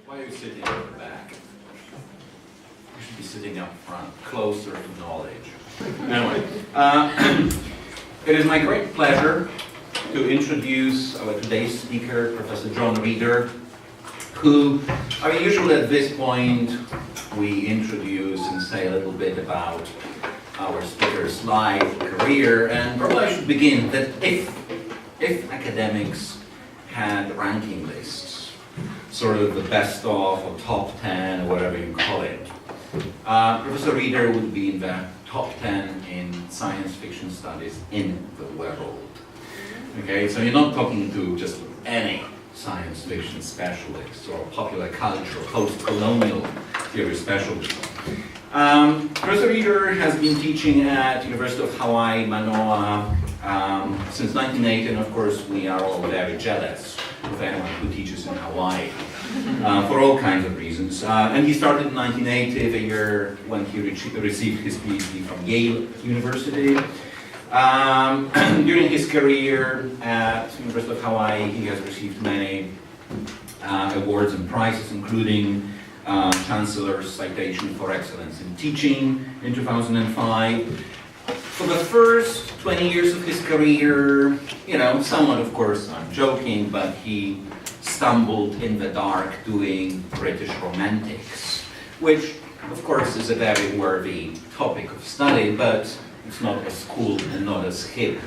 Why are you sitting at the back? You should be sitting up front, closer to knowledge. Anyway, it is my great pleasure to introduce our today's speaker, Professor John Rieder, who, usually at this point, we introduce and say a little bit about our speaker's life, career, and probably I should begin that if academics had ranking lists, sort of the best of or top 10 or whatever you call it, Professor Rieder would be in the top 10 in science fiction studies in the world. Okay, so you're not talking to just any science fiction specialist or popular culture, post-colonial theory specialist. Professor Rieder has been teaching at University of Hawaii, Manoa, since 1980, and of course we are all very jealous of anyone who teaches in Hawaii, for all kinds of reasons. And he started in 1980, the year when he received his PhD from Yale University. During his career at University of Hawaii, he has received many awards and prizes, including Chancellor's Citation for Excellence in Teaching in 2005. For the first 20 years of his career, somewhat, of course, I'm joking, but he stumbled in the dark doing British Romantics, which, of course, is a very worthy topic of study, but it's not as cool and not as hip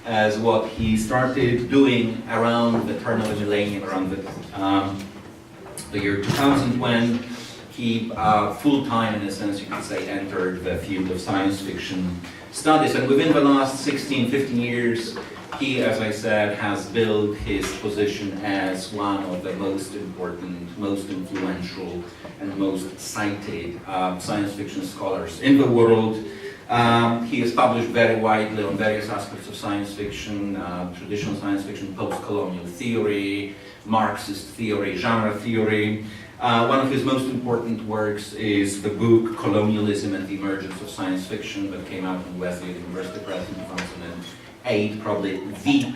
as what he started doing around the turn of the millennium, around the year 2000, when he full-time, in a sense, you could say, entered the field of science fiction studies. And within the last 16, 15 years, he, as I said, has built his position as one of the most important, most influential, and most cited science fiction scholars in the world. He has published very widely on various aspects of science fiction, traditional science fiction, post-colonial theory, Marxist theory, genre theory. One of his most important works is the book Colonialism and the Emergence of Science Fiction that came out in Wesleyan University Press in 2008, probably the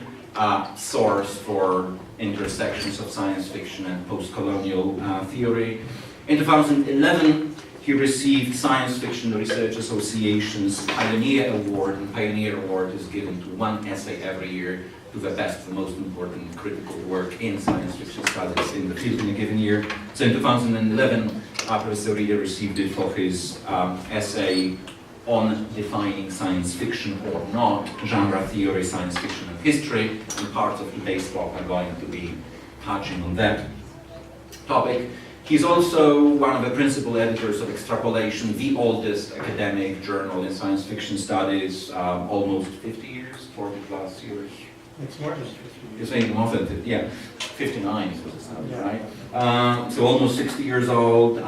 source for intersections of science fiction and post-colonial theory. In 2011, he received Science Fiction Research Association's Pioneer Award, and Pioneer Award is given to one essay every year to the best, the most important critical work in science fiction studies in the field in a given year. So in 2011, Professor Rieder received it for his essay on defining science fiction or not, genre theory, science fiction and history, and parts of today's talk are going to be touching on that topic. He's also one of the principal editors of Extrapolation, the oldest academic journal in science fiction studies, almost 50 years, 40 plus years. It's more than 50 years. You're saying more than 50, yeah, 59 is what it sounds, right? So almost 60 years old.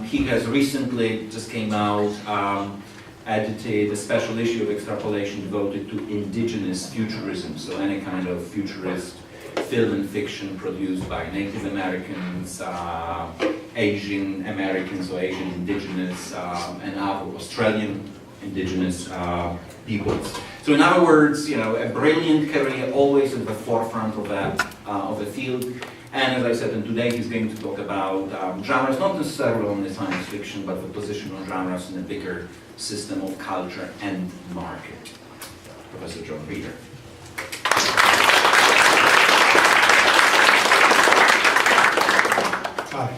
He has recently, just came out, edited a special issue of Extrapolation devoted to indigenous futurism, so any kind of futurist film and fiction produced by Native Americans, Asian Americans or Asian indigenous, and other Australian indigenous peoples. So in other words, a brilliant career, always at the forefront of the field. And as I said, and today he's going to talk about genres, not necessarily only science fiction, but the position of genres in a bigger system of culture and market. Professor John Rieder.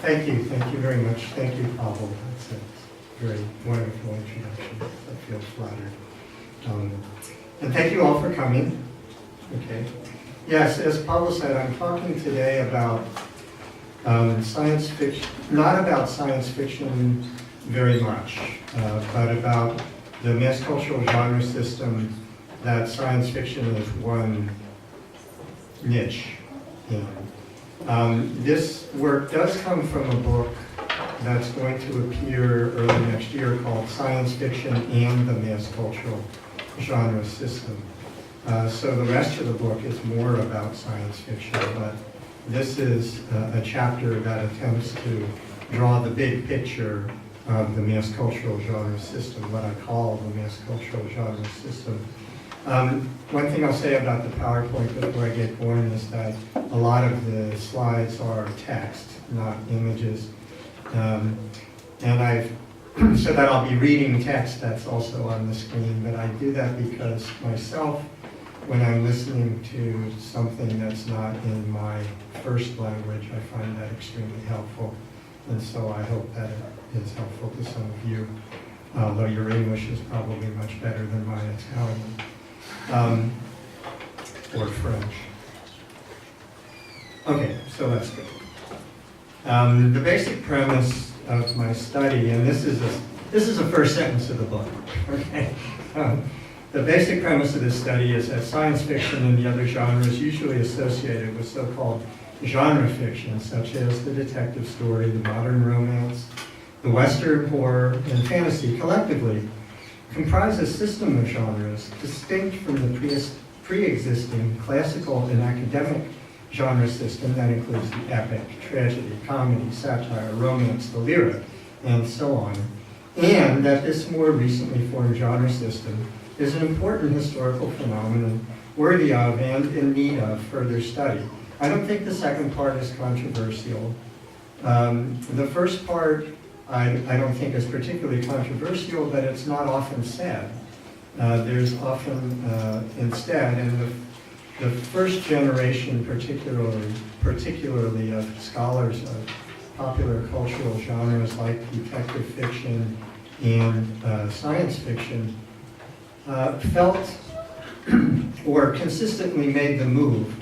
Thank you very much. Thank you, Pavel. That's a very wonderful introduction. I feel flattered. And thank you all for coming. Okay. Yes, as Pavel said, I'm talking today about science fiction, not about science fiction very much, but about the MassCultural genre system that science fiction is one niche in. This work does come from a book that's going to appear early next year called Science Fiction and the MassCultural Genre System. So the rest of the book is more about science fiction, but this is a chapter that attempts to draw the big picture of the MassCultural genre system, what I call the MassCultural genre system. One thing I'll say about the PowerPoint before I get going is that a lot of the slides are text, not images. And I've so that I'll be reading text that's also on the screen, but I do that because myself, when I'm listening to something that's not in my first language, I find that extremely helpful. And so I hope that it is helpful to some of you, although your English is probably much better than my Italian or French. Okay, so that's good. The basic premise of my study, and this is the first sentence of the book. Okay, the basic premise of this study is that science fiction and the other genres usually associated with so-called genre fiction, such as the detective story, the modern romance, the Western horror, and fantasy, collectively comprise a system of genres distinct from the pre-existing classical and academic genre system that includes the epic, tragedy, comedy, satire, romance, the lyric, and so on, and that this more recently formed genre system is an important historical phenomenon worthy of and in need of further study. I don't think the second part is controversial. The first part I don't think is particularly controversial, but it's not often said. There's often instead, and the first generation particularly of scholars of popular cultural genres like detective fiction and science fiction felt or consistently made the move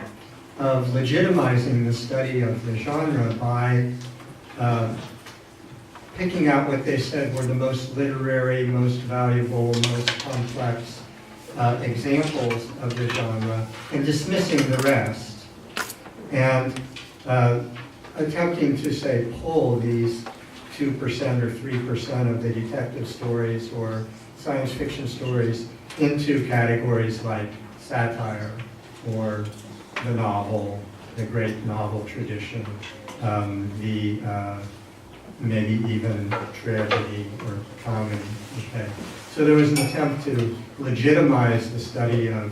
of legitimizing the study of the genre by picking out what they said were the most literary, most valuable, most complex examples of the genre and dismissing the rest, and attempting to, say, pull these 2% or 3% of the detective stories or science fiction stories into categories like satire or the novel, the great novel tradition, maybe even tragedy or comedy. Okay. So there was an attempt to legitimize the study of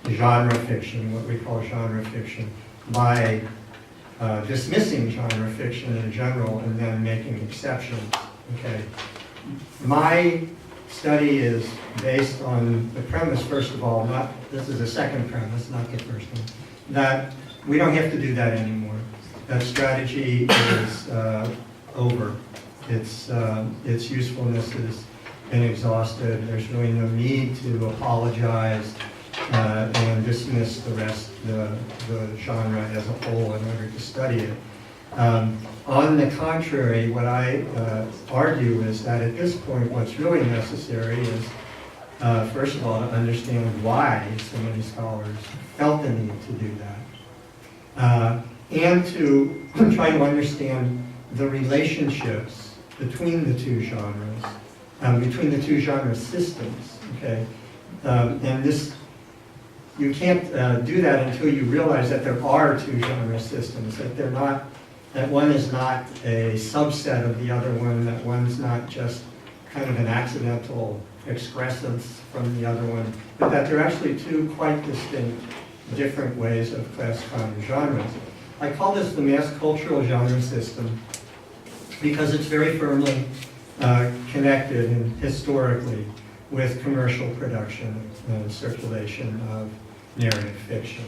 genre fiction, what we call genre fiction, by dismissing genre fiction in general and then making exceptions. Okay. My study is based on the premise, first of all, this is the second premise, not the first one, that we don't have to do that anymore. That strategy is over. Its usefulness has been exhausted. There's really no need to apologize and dismiss the genre as a whole in order to study it. On the contrary, what I argue is that at this point what's really necessary is, first of all, to understand why so many scholars felt the need to do that. And to try to understand the relationships between the two genres, between the two genre systems, okay? And this, you can't do that until you realize that there are two genre systems, that they're not, that one is not a subset of the other one, that one's not just kind of an accidental excrescence from the other one, but that they're actually two quite distinct, different ways of classifying genres. I call this the MassCultural genre system because it's very firmly connected and historically with commercial production and circulation of narrative fiction.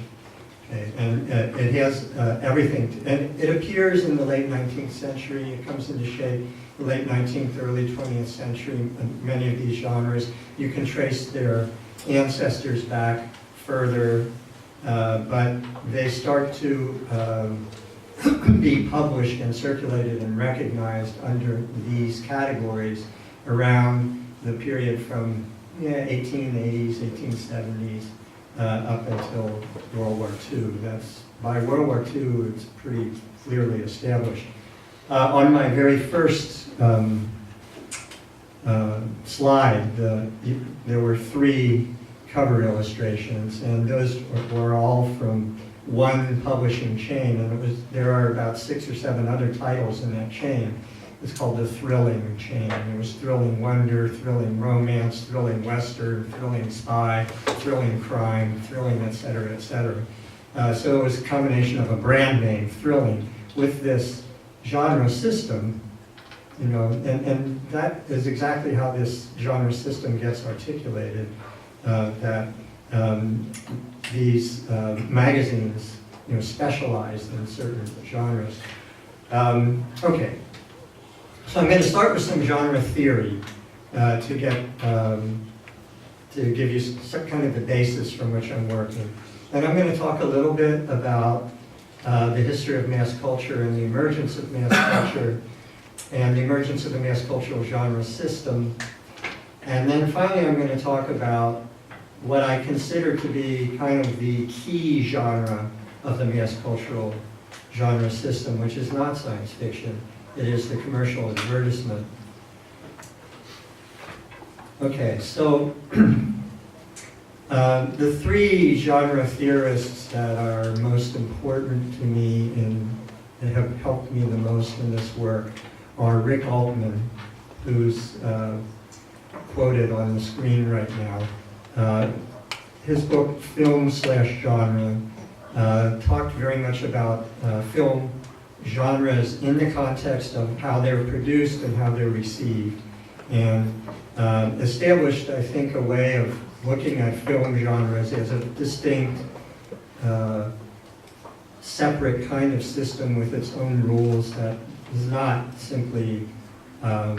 Okay. And it has everything, and it appears in the late 19th century, it comes into shape the late 19th, early 20th century, many of these genres. You can trace their ancestors back further, but they start to be published and circulated and recognized under these categories around the period from 1880s, 1870s, up until World War II. That's, by World War II, it's pretty clearly established. On my very first slide, there were 3 cover illustrations, and those were all from one publishing chain, and there are about 6 or 7 other titles in that chain. is called the thrilling chain. There was thrilling wonder, thrilling romance, thrilling western, thrilling spy, thrilling crime, thrilling, et cetera, et cetera. So it was a combination of a brand name, thrilling, with this genre system, you know, and that is exactly how this genre system gets articulated, that these magazines, you know, specialize in certain genres. Okay, so I'm going to start with some genre theory to give you some kind of the basis from which I'm working. And I'm going to talk a little bit about the history of mass culture and the emergence of mass culture and the emergence of the mass cultural genre system. And then finally I'm going to talk about what I consider to be kind of the key genre of the mass cultural genre system, which is not science fiction. It is the commercial advertisement. Okay, so the three genre theorists that are most important to me and have helped me the most in this work are Rick Altman, who's quoted on the screen right now. His book, Film/Genre, talked very much about film genres in the context of how they're produced and how they're received, and established, I think, a way of looking at film genres as a distinct, separate kind of system with its own rules that is not simply a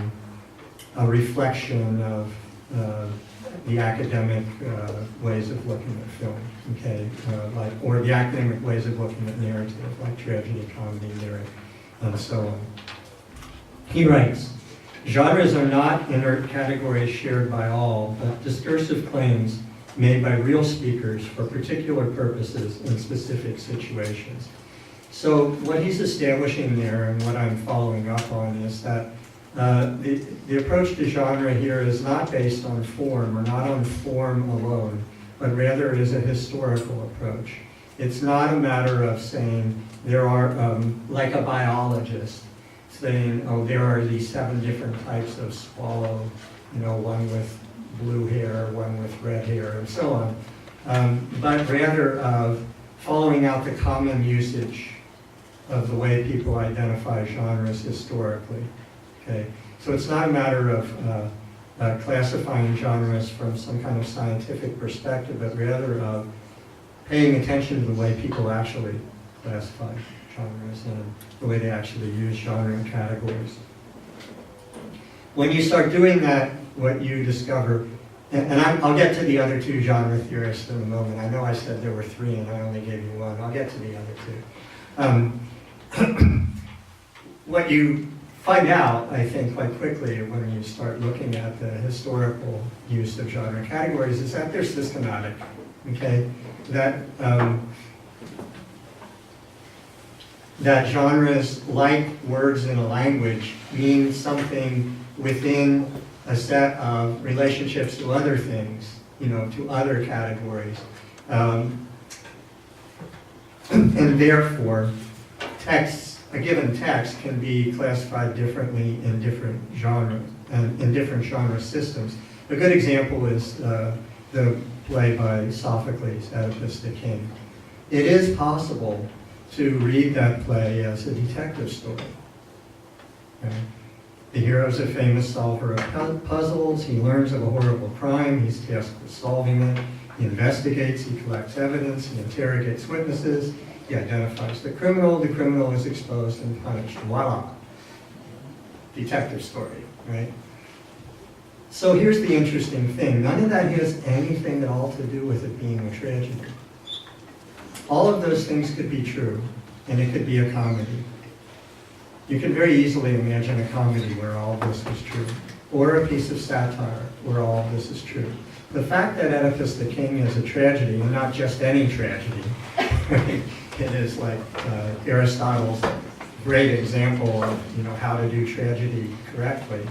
reflection of the academic ways of looking at film, okay, or the academic ways of looking at narrative, like tragedy, comedy, lyric, and so on. He writes, "Genres are not inert categories shared by all, but discursive claims made by real speakers for particular purposes in specific situations." So what he's establishing there, and what I'm following up on, is that the approach to genre here is not based on form, or not on form alone, but rather it is a historical approach. It's not a matter of saying there are, like a biologist, saying, oh, there are these 7 different types of swallow, you know, one with blue hair, one with red hair, and so on, but rather of following out the common usage of the way people identify genres historically. Okay, so it's not a matter of classifying genres from some kind of scientific perspective, but rather of paying attention to the way people actually classify genres and the way they actually use genre categories. When you start doing that, what you discover, and I'll get to the other 2 genre theorists in a moment. I know I said there were 3 and I only gave you 1. I'll get to the other 2. What you find out, I think, quite quickly when you start looking at the historical use of genre categories is that they're systematic, okay? That genres, like words in a language, mean something within a set of relationships to other things, you know, to other categories. And therefore, a given text can be classified differently in different genres and in different genre systems. A good example is the play by Sophocles, Oedipus the King. It is possible to read that play as a detective story. Okay? The hero is a famous solver of puzzles. He learns of a horrible crime. He's tasked with solving it. He investigates. He collects evidence. He interrogates witnesses. He identifies the criminal is exposed and punished. Voila. Detective story, right? So here's the interesting thing. None of that has anything at all to do with it being a tragedy. All of those things could be true, and it could be a comedy. You can very easily imagine a comedy where all of this was true, or a piece of satire where all of this is true. The fact that Oedipus the King is a tragedy, and not just any tragedy, it is like Aristotle's great example of, you know, how to do tragedy correctly,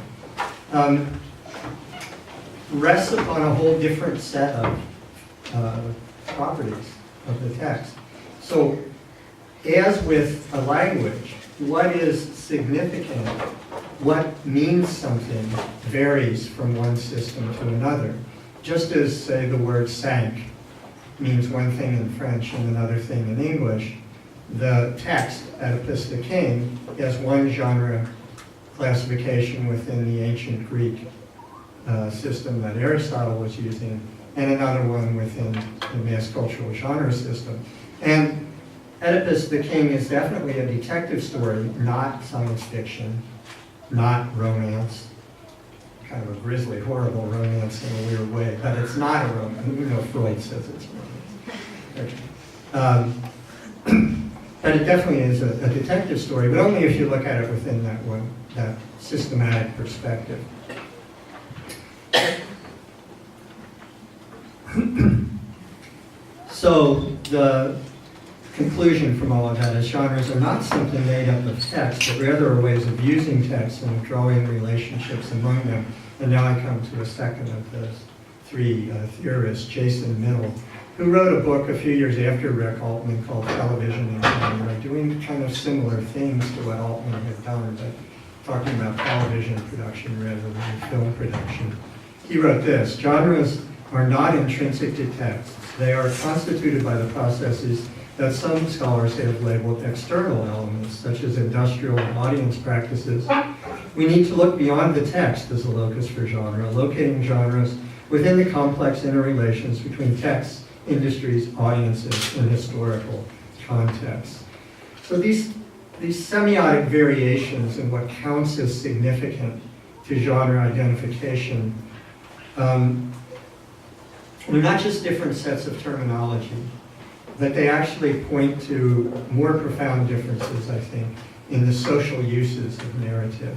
rests upon a whole different set of properties of the text. So, as with a language, what is significant, what means something, varies from one system to another. Just as, say, the word sank means one thing in French and another thing in English, the text, Oedipus the King, has one genre classification within the ancient Greek system that Aristotle was using, and another one within the MassCultural genre system. And Oedipus the King is definitely a detective story, not science fiction, not romance, kind of a grisly, horrible romance in a weird way, but it's not a romance. You know, Freud says it's romance. But it definitely is a detective story, but only if you look at it within that systematic perspective. So the conclusion from all of that is genres are not simply made up of text, but rather are ways of using text and drawing relationships among them. And now I come to a second of the three theorists, Jason Middle, who wrote a book a few years after Rick Altman called Television and Genre, doing kind of similar things to what Altman had done, but talking about television production rather than film production. He wrote this: genres are not intrinsic to texts. They are constituted by the processes that some scholars have labeled external elements, such as industrial and audience practices. We need to look beyond the text as a locus for genre, locating genres within the complex interrelations between texts, industries, audiences, and historical contexts. So these semiotic variations in what counts as significant to genre identification are not just different sets of terminology, but they actually point to more profound differences, I think, in the social uses of narrative.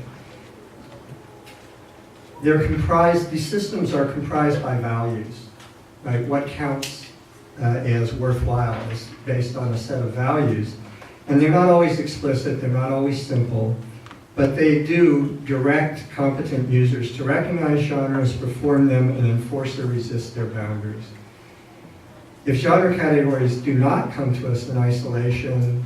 These systems are comprised by values, right? What counts as worthwhile is based on a set of values. And they're not always explicit, they're not always simple, but they do direct competent users to recognize genres, perform them, and enforce or resist their boundaries. If genre categories do not come to us in isolation,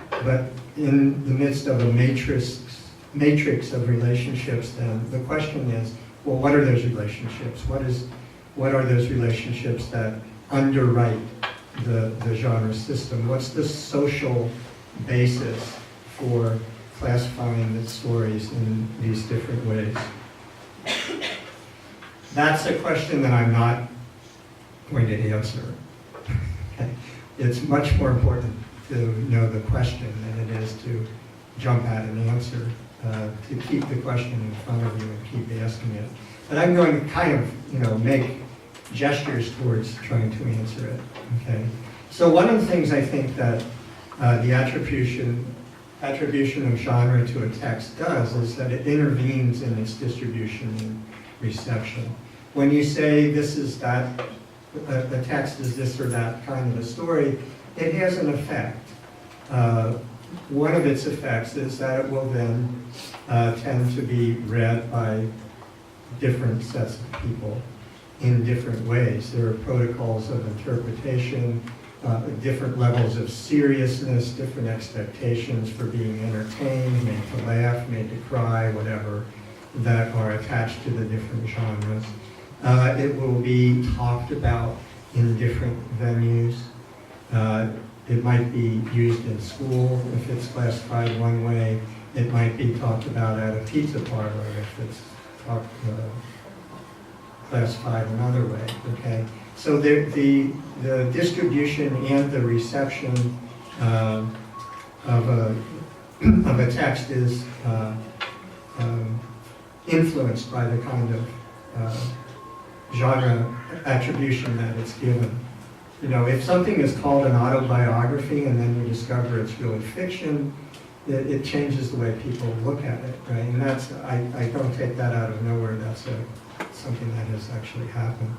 but in the midst of a matrix of relationships, then the question is, well, what are those relationships? What are those relationships that underwrite the genre system? What's the social basis for classifying the stories in these different ways? That's a question that I'm not going to answer. It's much more important to know the question than it is to jump at an answer, to keep the question in front of you and keep asking it. But I'm going to kind of, make gestures towards trying to answer it, okay? So one of the things I think that the attribution of genre to a text does is that it intervenes in its distribution and reception. When you say this is that, the text is this or that kind of a story, it has an effect. One of its effects is that it will then tend to be read by different sets of people in different ways. There are protocols of interpretation, different levels of seriousness, different expectations for being entertained, made to laugh, made to cry, whatever, that are attached to the different genres. It will be talked about in different venues. It might be used in school if it's classified one way. It might be talked about at a pizza parlor if it's classified another way, okay? So the distribution and the reception of a text is influenced by the kind of genre attribution that it's given. If something is called an autobiography and then you discover it's really fiction, it changes the way people look at it, right? And that's, I don't take that out of nowhere. That's something that has actually happened.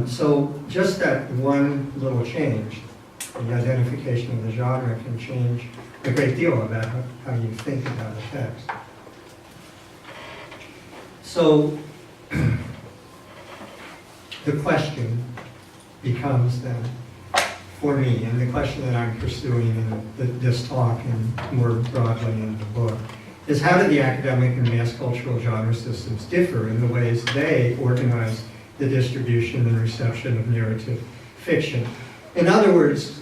So just that one little change, the identification of the genre, can change a great deal about how you think about a text. So the question becomes then, for me, and the question that I'm pursuing in this talk and more broadly in the book, is how do the academic and mass cultural genre systems differ in the ways they organize the distribution and reception of narrative fiction? In other words,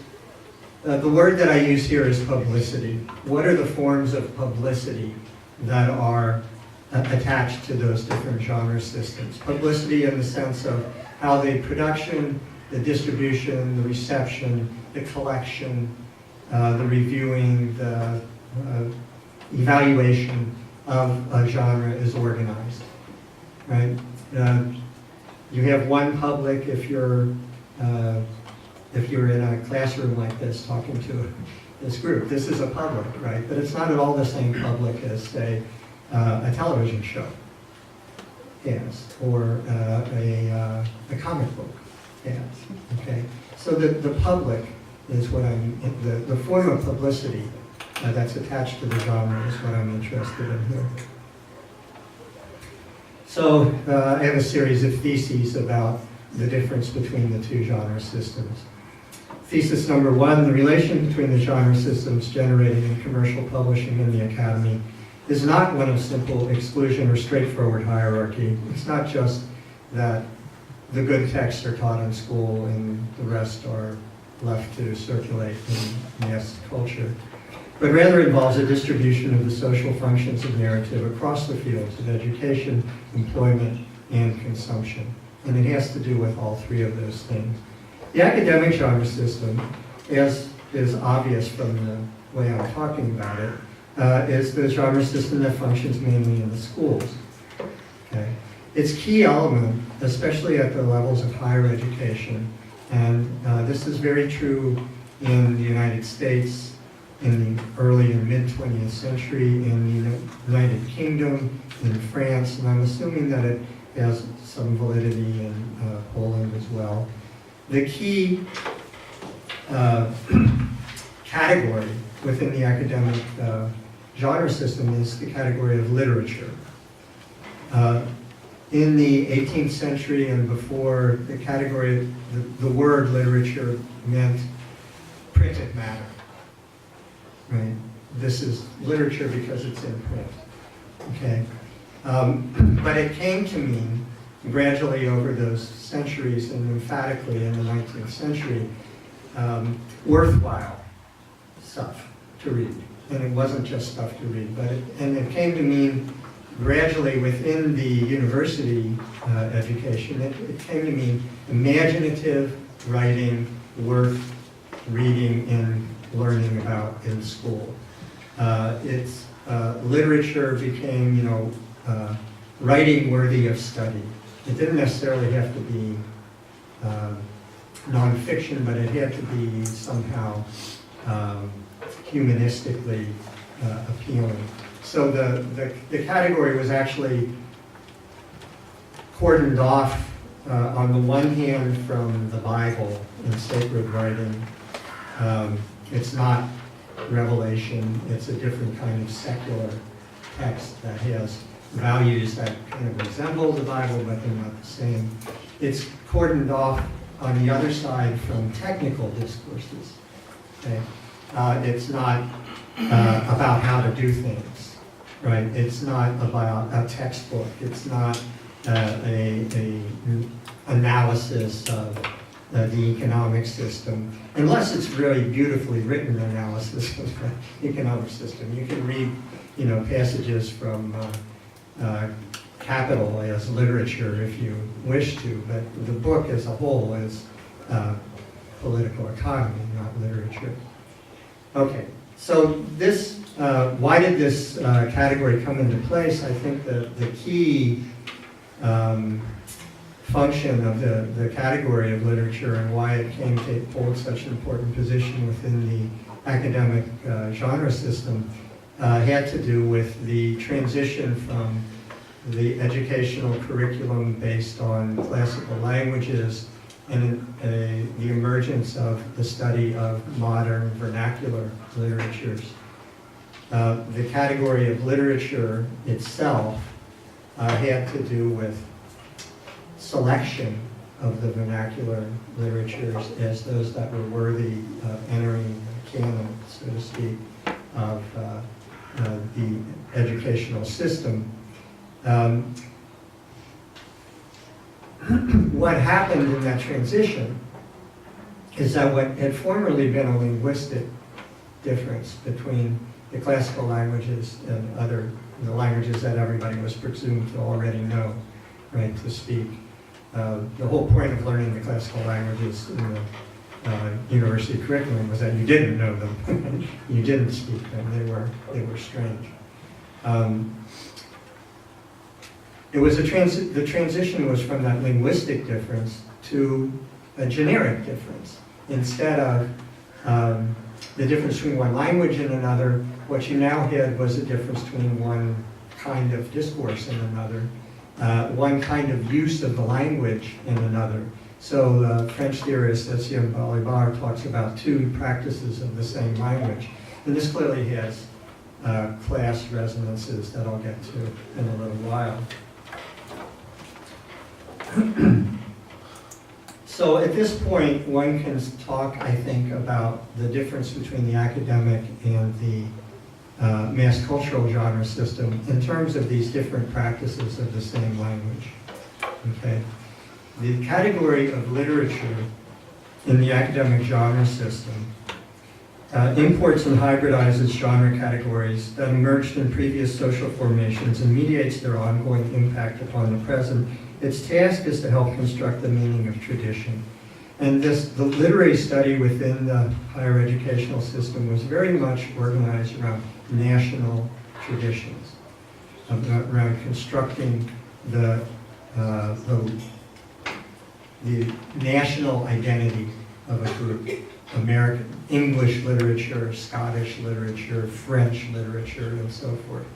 the word that I use here is publicity. What are the forms of publicity that are attached to those different genre systems? Publicity in the sense of how the production, the distribution, the reception, the collection, the reviewing, the evaluation of a genre is organized, right? You have one public if you're in a classroom like this talking to this group. This is a public, right? But it's not at all the same public as, say, a television show is, or a comic book is, okay? So the public is what the form of publicity that's attached to the genre is what I'm interested in here. So I have a series of theses about the difference between the two genre systems. Thesis number 1, the relation between the genre systems generated in commercial publishing and the academy is not one of simple exclusion or straightforward hierarchy. It's not just that the good texts are taught in school and the rest are left to circulate in mass culture, but rather involves a distribution of the social functions of narrative across the fields of education, employment, and consumption. And it has to do with all three of those things. The academic genre system, as is obvious from the way I'm talking about it, is the genre system that functions mainly in the schools. Okay? Its key element, especially at the levels of higher education, and this is very true in the United States in the early and mid-20th century, in the United Kingdom, in France, and I'm assuming that it has some validity in Poland as well. The key category within the academic genre system is the category of literature. In the 18th century and before, the category, the word literature meant printed matter, right? This is literature because it's in print, okay? But it came to mean, gradually over those centuries and emphatically in the 19th century, worthwhile stuff to read. And it wasn't just stuff to read, but it came to mean gradually within the university education, it came to mean imaginative writing worth reading and learning about in school. Literature became, writing worthy of study. It didn't necessarily have to be nonfiction, but it had to be somehow humanistically appealing. So the category was actually cordoned off on the one hand from the Bible and sacred writing. It's not revelation, it's a different kind of secular text that has values that kind of resemble the Bible, but they're not the same. It's cordoned off on the other side from technical discourses. Okay? It's not about how to do things, right? It's not about a textbook. It's not a analysis of the economic system, unless it's really beautifully written analysis of the economic system. You can read, passages from Capital as literature if you wish to, but the book as a whole is political economy, not literature. Okay, so this, why did this category come into place? I think the key function of the category of literature and why it came to hold such an important position within the academic genre system had to do with the transition from the educational curriculum based on classical languages and the emergence of the study of modern vernacular literatures. The category of literature itself had to do with selection of the vernacular literatures as those that were worthy of entering the canon, so to speak, of the educational system. What happened in that transition is that what had formerly been a linguistic difference between the classical languages and the languages that everybody was presumed to already know, right, to speak. The whole point of learning the classical languages in the university curriculum was that you didn't know them, you didn't speak them, they were strange. It was the transition was from that linguistic difference to a generic difference. Instead of the difference between one language and another, what you now had was a difference between one kind of discourse and another, one kind of use of the language and another. So the French theorist Etienne Balibar talks about two practices of the same language. And this clearly has class resonances that I'll get to in a little while. So at this point, one can talk, I think, about the difference between the academic and the mass cultural genre system in terms of these different practices of the same language. Okay? The category of literature in the academic genre system imports and hybridizes genre categories that emerged in previous social formations and mediates their ongoing impact upon the present. Its task is to help construct the meaning of tradition. And the literary study within the higher educational system was very much organized around national traditions, around constructing the national identity of a group. American, English literature, Scottish literature, French literature, and so forth.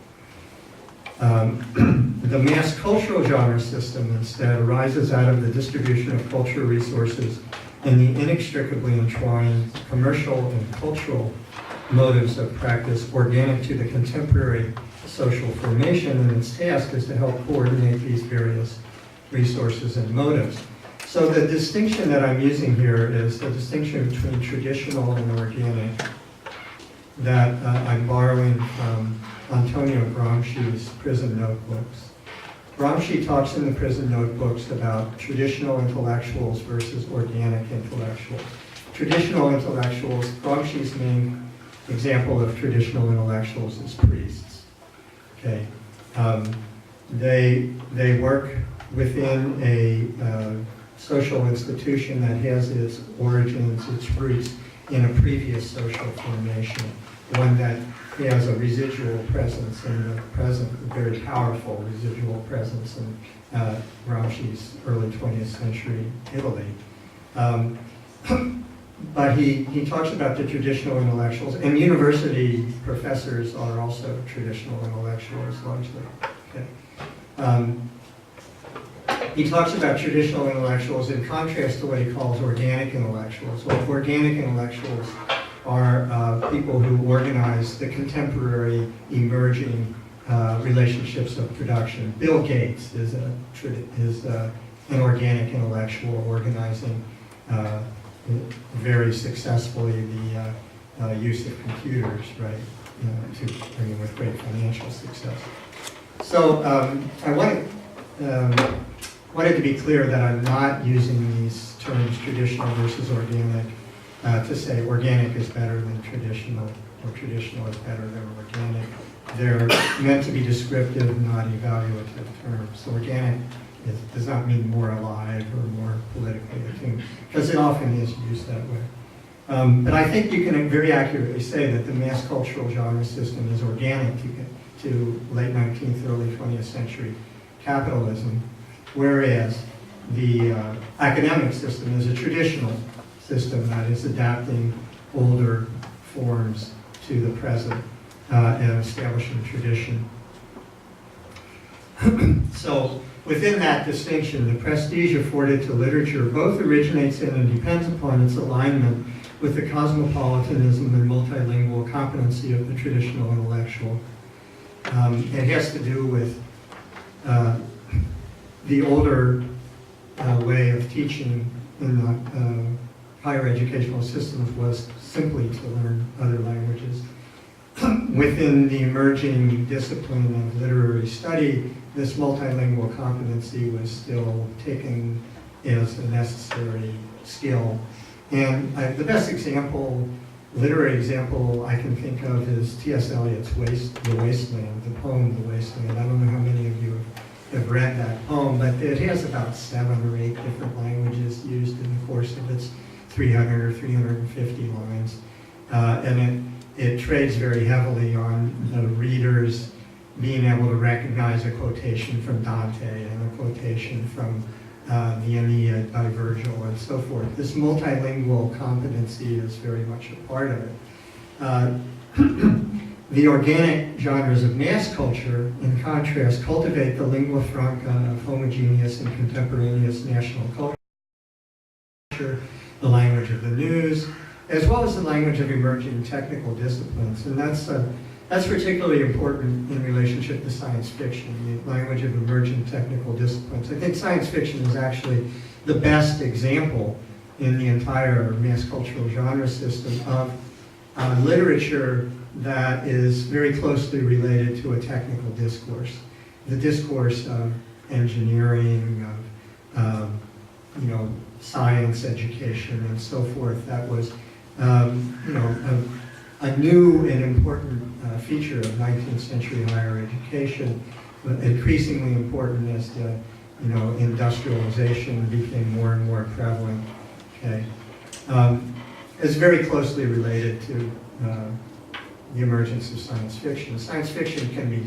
The mass cultural genre system instead arises out of the distribution of cultural resources and the inextricably entwined commercial and cultural motives of practice organic to the contemporary social formation, and its task is to help coordinate these various resources and motives. So the distinction that I'm using here is the distinction between traditional and organic that I'm borrowing from Antonio Gramsci's prison notebooks. Gramsci talks in the prison notebooks about traditional intellectuals versus organic intellectuals. Traditional intellectuals, Gramsci's main example of traditional intellectuals is priests. Okay, they work within a social institution that has its origins, its roots in a previous social formation, one that has a residual presence in the present, a very powerful residual presence in Gramsci's early 20th century Italy. But he talks about the traditional intellectuals, and university professors are also traditional intellectuals largely. Okay. He talks about traditional intellectuals in contrast to what he calls organic intellectuals. Well, organic intellectuals are people who organize the contemporary emerging relationships of production. Bill Gates is an organic intellectual organizing very successfully the use of computers, right, with great financial success. So I wanted to be clear that I'm not using these terms traditional versus organic to say organic is better than traditional or traditional is better than organic. They're meant to be descriptive, not evaluative terms. So organic does not mean more alive or more politically attuned, because it often is used that way. But I think you can very accurately say that the mass cultural genre system is organic to late 19th, early 20th century capitalism, whereas the academic system is a traditional system that is adapting older forms to the present and establishing tradition. So within that distinction, the prestige afforded to literature both originates in and depends upon its alignment with the cosmopolitanism and multilingual competency of the traditional intellectual. It has to do with the older way of teaching in the higher educational systems was simply to learn other languages. Within the emerging discipline of literary study, this multilingual competency was still taken as a necessary skill. And the best example, literary example I can think of is T.S. Eliot's The Wasteland, the poem The Wasteland. I don't know how many of you have read that poem, but it has about 7 or 8 different languages used in the course of its 300 or 350 lines. And it trades very heavily on the readers being able to recognize a quotation from Dante and a quotation from the Aeneid by Virgil and so forth. This multilingual competency is very much a part of it. The organic genres of mass culture, in contrast, cultivate the lingua franca of homogeneous and contemporaneous national culture, the language of the news, as well as the language of emerging technical disciplines. And that's particularly important in relationship to science fiction, the language of emerging technical disciplines. I think science fiction is actually the best example in the entire mass cultural genre system of literature that is very closely related to a technical discourse. The discourse of engineering, of science education and so forth. That was a new and important feature of 19th century higher education, but increasingly important as the industrialization became more and more prevalent. Okay, it's very closely related to the emergence of science fiction. Science fiction can be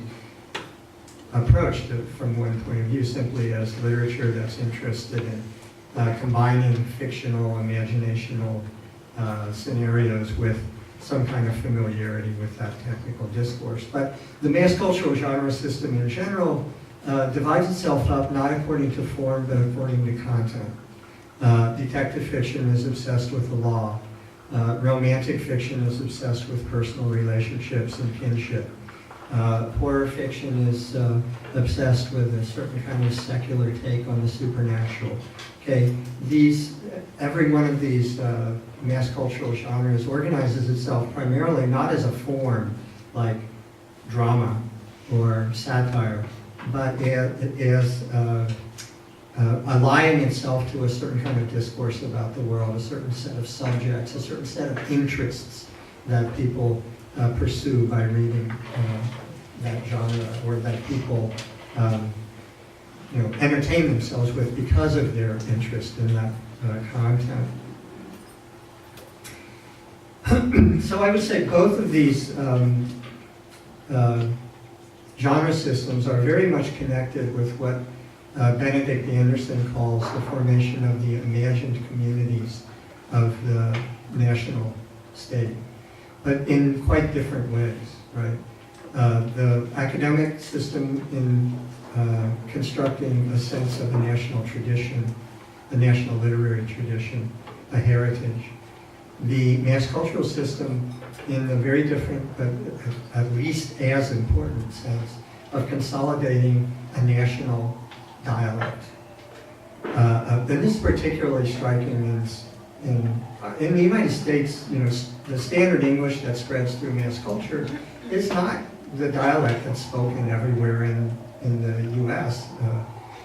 approached from one point of view simply as literature that's interested in combining fictional, imaginational scenarios with some kind of familiarity with that technical discourse. But the mass cultural genre system in general divides itself up not according to form, but according to content. Detective fiction is obsessed with the law. Romantic fiction is obsessed with personal relationships and kinship. Horror fiction is obsessed with a certain kind of secular take on the supernatural. Okay, every one of these mass cultural genres organizes itself primarily not as a form like drama or satire, but as aligning itself to a certain kind of discourse about the world, a certain set of subjects, a certain set of interests that people pursue by reading that genre, or that people entertain themselves with because of their interest in that content. So I would say both of these genre systems are very much connected with what Benedict Anderson calls the formation of the imagined communities of the national state, but in quite different ways, right? The academic system in constructing a sense of a national tradition, a national literary tradition, a heritage. The mass cultural system in a very different, but at least as important sense of consolidating a national dialect. And this is particularly striking in the United States. The standard English that spreads through mass culture is not the dialect that's spoken everywhere in the U.S.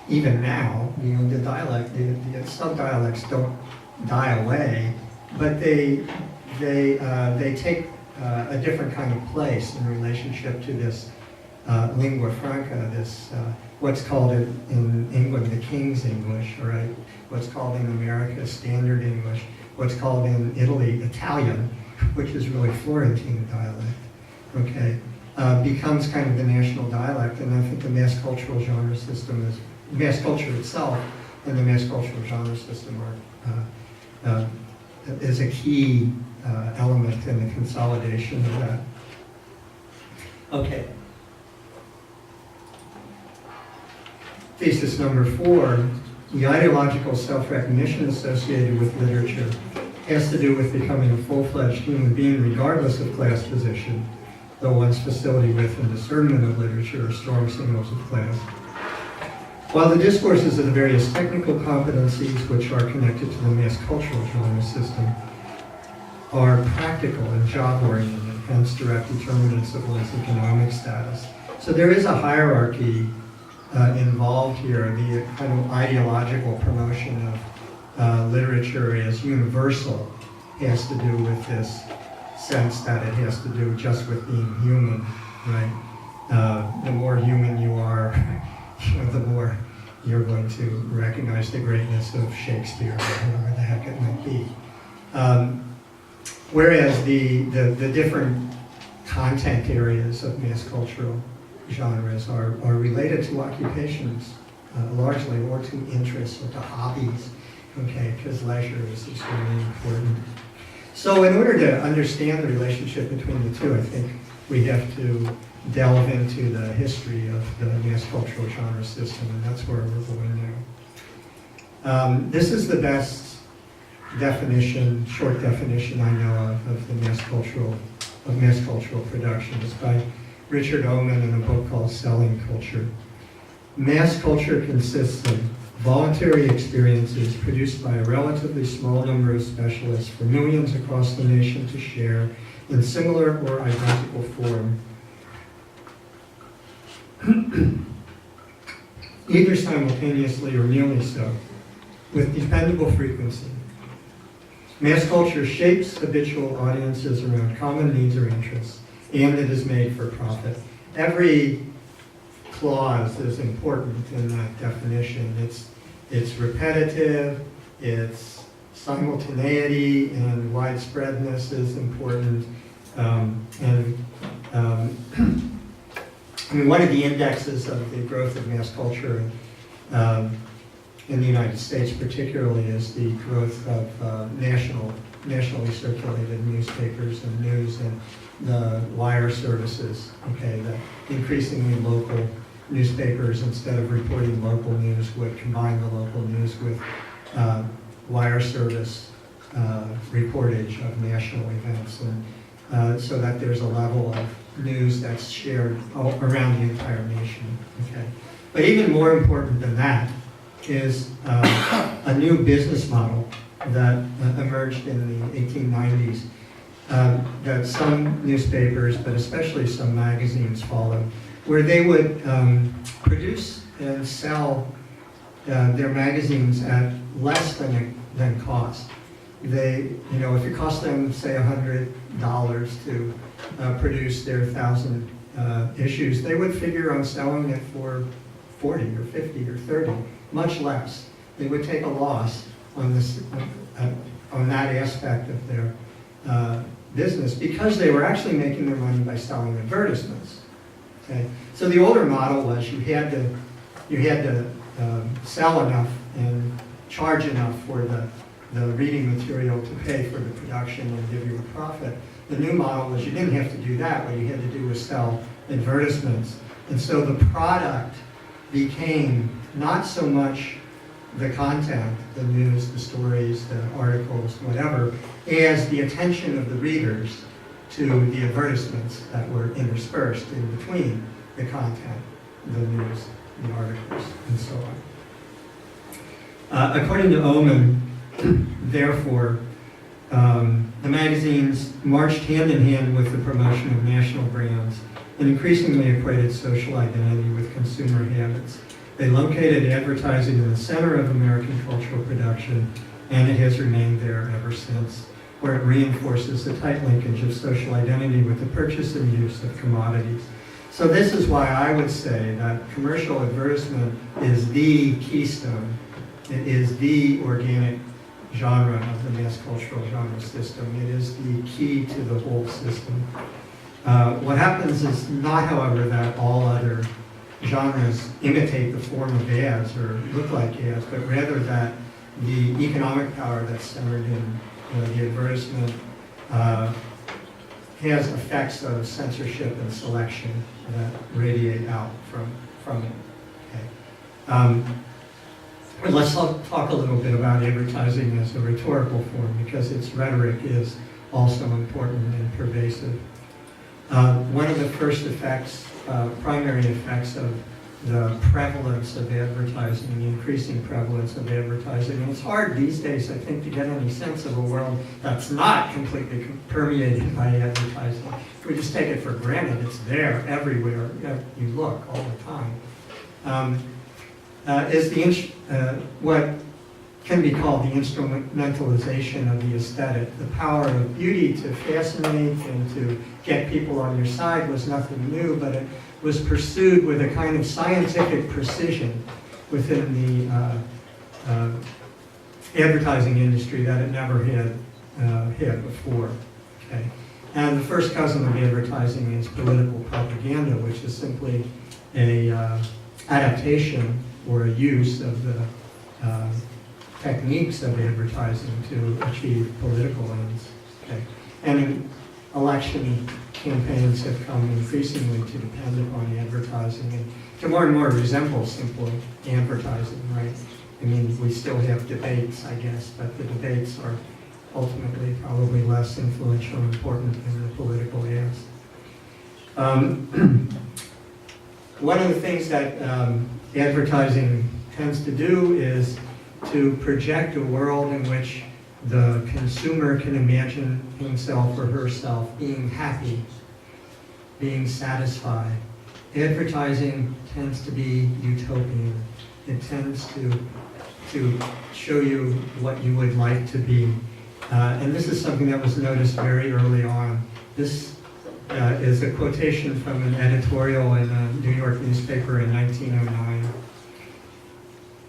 Even now, the dialect, the subdialects don't die away, but they take a different kind of place in relationship to this lingua franca, this what's called in England the King's English, right? What's called in America Standard English, what's called in Italy Italian, which is really Florentine dialect, okay, becomes kind of the national dialect. And I think the mass cultural genre system mass culture itself and the mass cultural genre system is a key element in the consolidation of that. Okay. Thesis number 4, the ideological self-recognition associated with literature has to do with becoming a full-fledged human being regardless of class position, though one's facility with and discernment of literature are strong signals of class. While the discourses of the various technical competencies which are connected to the MassCultural genre system are practical and job-oriented, hence direct determinants of one's economic status. So there is a hierarchy involved here. The kind of ideological promotion of literature as universal has to do with this sense that it has to do just with being human, right? The more human you are, the more you're going to recognize the greatness of Shakespeare or whoever the heck it might be. Whereas the different content areas of MassCultural genres are related to occupations, largely, or to interests or to hobbies, okay, because leisure is extremely important. So in order to understand the relationship between the two, I think we have to delve into the history of the MassCultural genre system, and that's where we're going now. This is the best definition, short definition I know of the MassCultural production. It's by Richard Oman in a book called Selling Culture. Mass culture consists of voluntary experiences produced by a relatively small number of specialists for millions across the nation to share in similar or identical form, either simultaneously or nearly so, with dependable frequency. Mass culture shapes habitual audiences around common needs or interests, and it is made for profit. Every clause is important in that definition. It's repetitive, its simultaneity and widespreadness is important, I mean, one of the indexes of the growth of mass culture in the United States particularly is the growth of nationally circulated newspapers and news and the wire services, okay, the increasingly local newspapers, instead of reporting local news, would combine the local news with wire service reportage of national events, and so that there's a level of news that's shared around the entire nation. Okay, but even more important than that is a new business model that emerged in the 1890s that some newspapers, but especially some magazines, followed, where they would produce and sell their magazines at less than cost. They, if it cost them, say, $100 to produce their 1,000 issues, they would figure on selling it for 40 or 50 or 30, much less. They would take a loss on this, on that aspect of their business, because they were actually making their money by selling advertisements. Okay, so the older model was you had to sell enough and charge enough for the reading material to pay for the production and give you a profit. The new model was you didn't have to do that. What you had to do was sell advertisements. And so the product became not so much the content, the news, the stories, the articles, whatever, as the attention of the readers to the advertisements that were interspersed in between the content, the news, the articles, and so on. According to Oman, therefore, the magazines marched hand in hand with the promotion of national brands and increasingly equated social identity with consumer habits. They located advertising in the center of American cultural production, and it has remained there ever since, where it reinforces the tight linkage of social identity with the purchase and use of commodities. So this is why I would say that commercial advertisement is the keystone. It is the organic genre of the MassCultural genre system. It is the key to the whole system. What happens is not, however, that all other genres imitate the form of ads or look like ads, but rather that the economic power that's centered in the advertisement has effects of censorship and selection that radiate out from it. Okay. But let's talk a little bit about advertising as a rhetorical form, because its rhetoric is also important and pervasive. One of the first effects, primary effects of the prevalence of advertising, the increasing prevalence of advertising. And it's hard these days, I think, to get any sense of a world that's not completely permeated by advertising. We just take it for granted. It's there everywhere you look all the time. What can be called the instrumentalization of the aesthetic. The power of beauty to fascinate and to get people on your side was nothing new, but it was pursued with a kind of scientific precision within the advertising industry that it never had before. Okay? And the first cousin of advertising is political propaganda, which is simply a adaptation or a use of the techniques of advertising to achieve political ends. Okay? And election campaigns have come increasingly to depend upon advertising and to more and more resemble simply advertising, right? I mean, we still have debates, I guess, but the debates are ultimately probably less influential and important than the political ads. One of the things that advertising tends to do is to project a world in which the consumer can imagine himself or herself being happy, being satisfied. Advertising tends to be utopian. It tends to show you what you would like to be. And this is something that was noticed very early on. This is a quotation from an editorial in a New York newspaper in 1909.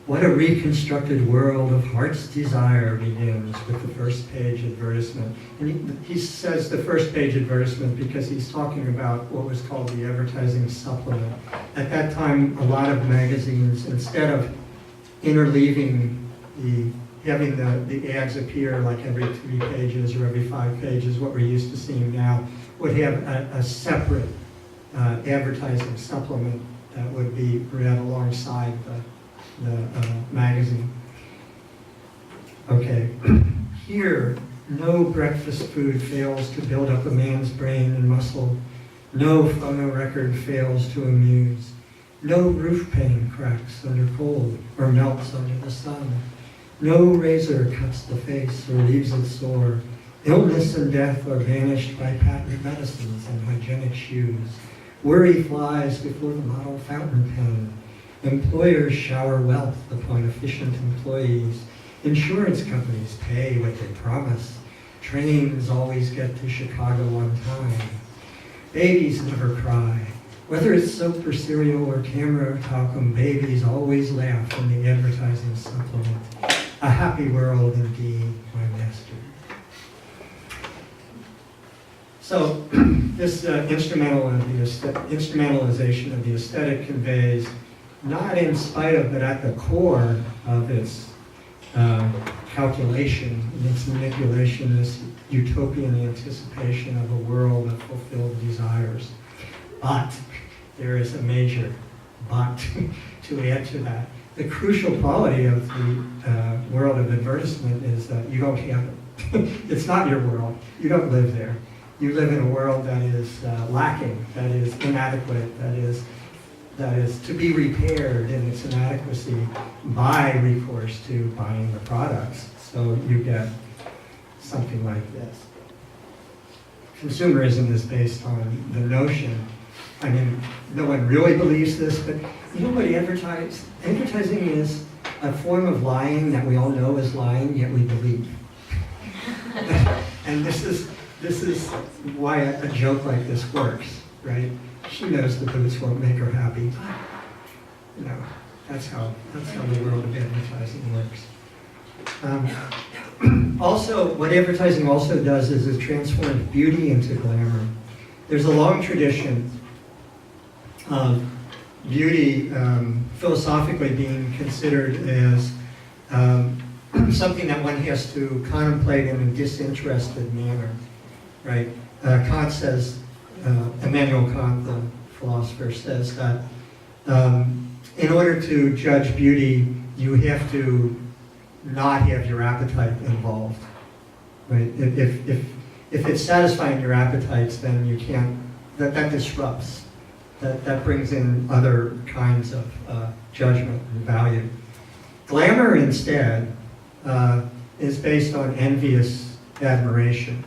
What a reconstructed world of heart's desire begins with the first page advertisement. And he says the first page advertisement because he's talking about what was called the advertising supplement. At that time, a lot of magazines, instead of interleaving having the ads appear like every 3 pages or every 5 pages, what we're used to seeing now, would have a separate advertising supplement that would be read alongside the magazine. Okay, here, no breakfast food fails to build up a man's brain and muscle. No phonorecord fails to amuse. No roof pane cracks under cold or melts under the sun. No razor cuts the face or leaves it sore. Illness and death are banished by patent medicines and hygienic shoes. Worry flies before the model fountain pen. Employers shower wealth upon efficient employees. Insurance companies pay what they promise. Trains always get to Chicago on time. Babies never cry. Whether it's soap or cereal or camera talcum, babies always laugh in the advertising supplement. A happy world indeed, my master. So this instrumentalization of the aesthetic conveys, not in spite of, but at the core of its calculation, its manipulation, this utopian anticipation of a world of fulfilled desires. But there is a major but to add to that. The crucial quality of the world of advertisement is that you don't have it. It's not your world. You don't live there. You live in a world that is lacking, that is inadequate, that is to be repaired in its inadequacy by recourse to buying the products. So you get something like this. Consumerism is based on the notion, I mean, no one really believes this, but you know what advertising is? A form of lying that we all know is lying, yet we believe. And this is why a joke like this works, right? She knows the boots won't make her happy. You know, that's how the world of advertising works. Also, what advertising also does is it transforms beauty into glamour. There's a long tradition of beauty philosophically being considered as something that one has to contemplate in a disinterested manner, right? Kant says, Immanuel Kant, the philosopher, says that in order to judge beauty, you have to not have your appetite involved, right? If it's satisfying your appetites, then you can't, that disrupts that brings in other kinds of judgment and value. Glamour instead is based on envious admiration.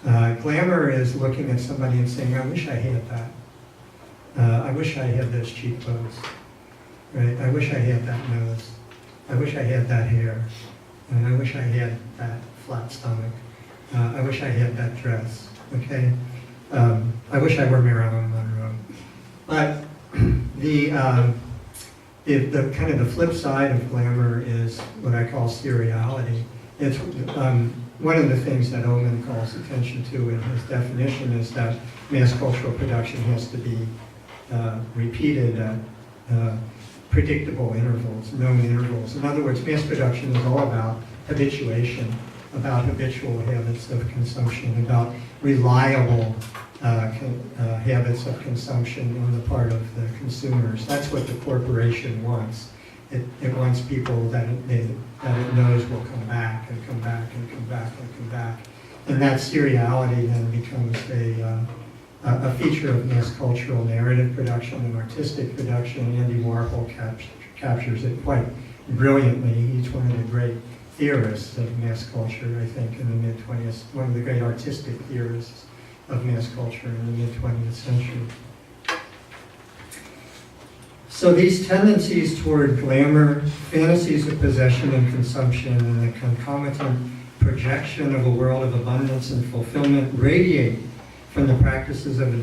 Glamour is looking at somebody and saying, I wish I had that. I wish I had those cheekbones. Right? I wish I had that nose. I wish I had that hair. And I wish I had that flat stomach. I wish I had that dress. Okay? I wish I were Marilyn Monroe. But the kind of the flip side of glamour is what I call seriality. It's one of the things that Oman calls attention to in his definition is that mass cultural production has to be repeated at predictable intervals, known intervals. In other words, mass production is all about habituation, about habitual habits of consumption, about reliable habits of consumption on the part of the consumers. That's what the corporation wants. It wants people that it knows will come back and come back and come back and come back. And that seriality then becomes a feature of mass cultural narrative production and artistic production. Andy Warhol captures it quite brilliantly. He's one of the great theorists of mass culture, I think, in the mid-20th, one of the great artistic theorists of mass culture in the mid-20th century. So these tendencies toward glamour, fantasies of possession and consumption, and the concomitant projection of a world of abundance and fulfillment radiate from the practices of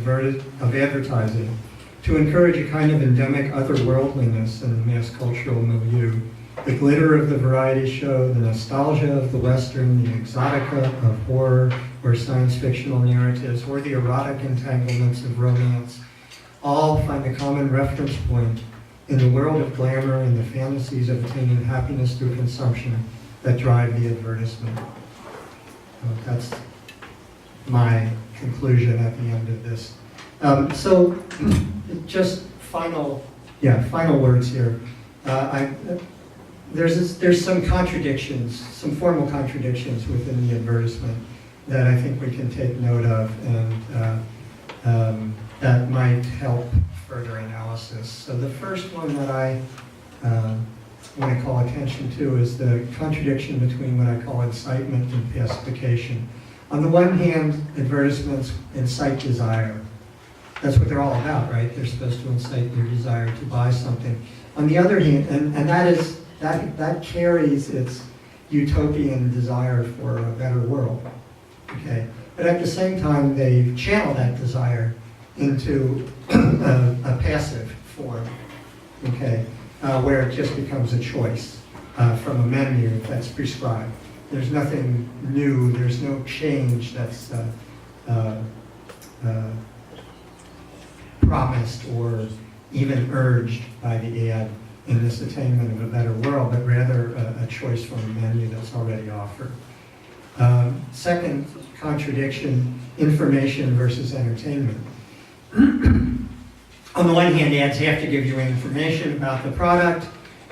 advertising to encourage a kind of endemic otherworldliness in the mass cultural milieu. The glitter of the variety show, the nostalgia of the Western, the exotica of horror or science fictional narratives, or the erotic entanglements of romance, all find a common reference point in the world of glamour and the fantasies of attaining happiness through consumption that drive the advertisement. That's my conclusion at the end of this. So, just final words here. There's some contradictions, some formal contradictions within the advertisement that I think we can take note of, and that might help further analysis. So the first one that I want to call attention to is the contradiction between what I call incitement and pacification. On the one hand, advertisements incite desire. That's what they're all about, right? They're supposed to incite your desire to buy something. On the other hand, and that carries its utopian desire for a better world, okay? But at the same time, they channel that desire into a passive form, okay? Where it just becomes a choice from a menu that's prescribed. There's nothing new, there's no change that's promised or even urged by the ad in this attainment of a better world, but rather a choice from a menu that's already offered. Second contradiction, information versus entertainment. On the one hand, ads have to give you information about the product,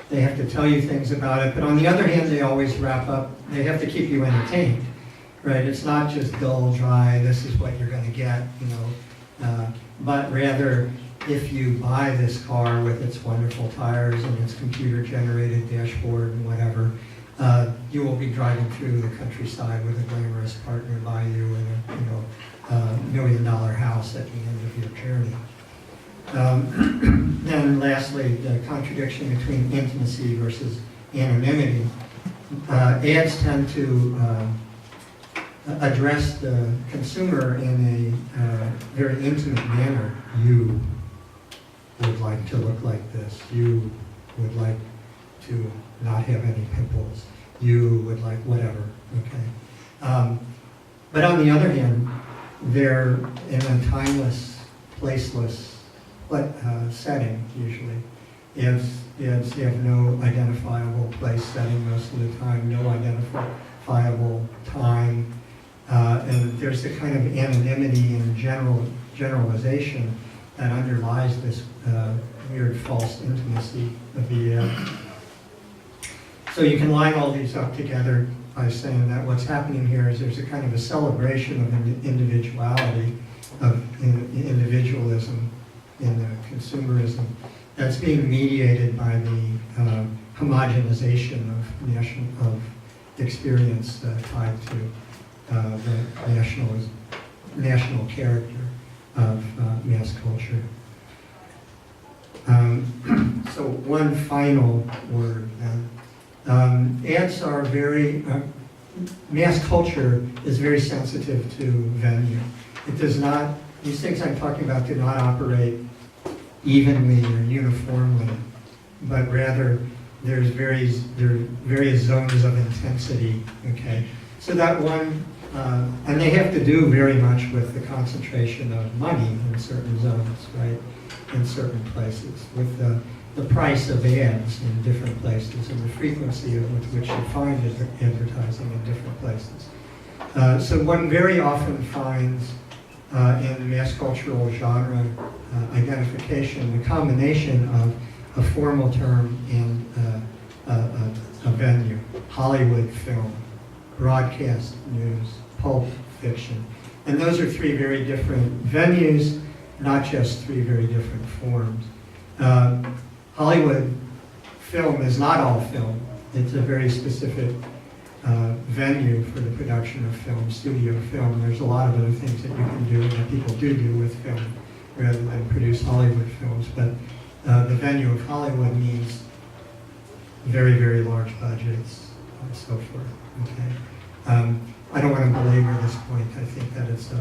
they have to tell you things about it, but on the other hand, they always wrap up, they have to keep you entertained, right? It's not just dull, dry, this is what you're going to get, you know, but rather, if you buy this car with its wonderful tires and its computer-generated dashboard and whatever, you will be driving through the countryside with a glamorous partner by you in a, you know, $1 million house at the end of your journey. Then lastly, the contradiction between intimacy versus anonymity. Ads tend to address the consumer in a very intimate manner. You would like to look like this. You would like to not have any pimples. You would like whatever, okay? But on the other hand, they're in a timeless, placeless setting, usually. Ads have no identifiable place setting most of the time, no identifiable time, and there's a kind of anonymity and generalization that underlies this weird false intimacy of the ad. So you can line all these up together by saying that what's happening here is there's a kind of a celebration of individuality, of individualism, in the consumerism that's being mediated by the homogenization of experience tied to the national character of mass culture. So one final word then. Ads are very, mass culture is very sensitive to venue. It does not, these things I'm talking about do not operate evenly or uniformly, but rather there are various zones of intensity, okay? So that one, and they have to do very much with the concentration of money in certain zones, right? In certain places, with the price of ads in different places and the frequency with which you find advertising in different places. So one very often finds in mass cultural genre identification the combination of a formal term and a venue. Hollywood film, broadcast news, pulp fiction. And those are three very different venues, not just three very different forms. Hollywood film is not all film. It's a very specific venue for the production of film, studio film. There's a lot of other things that you can do and that people do with film rather than produce Hollywood films. But the venue of Hollywood means very, very large budgets and so forth. Okay. I don't want to belabor this point. I think that it's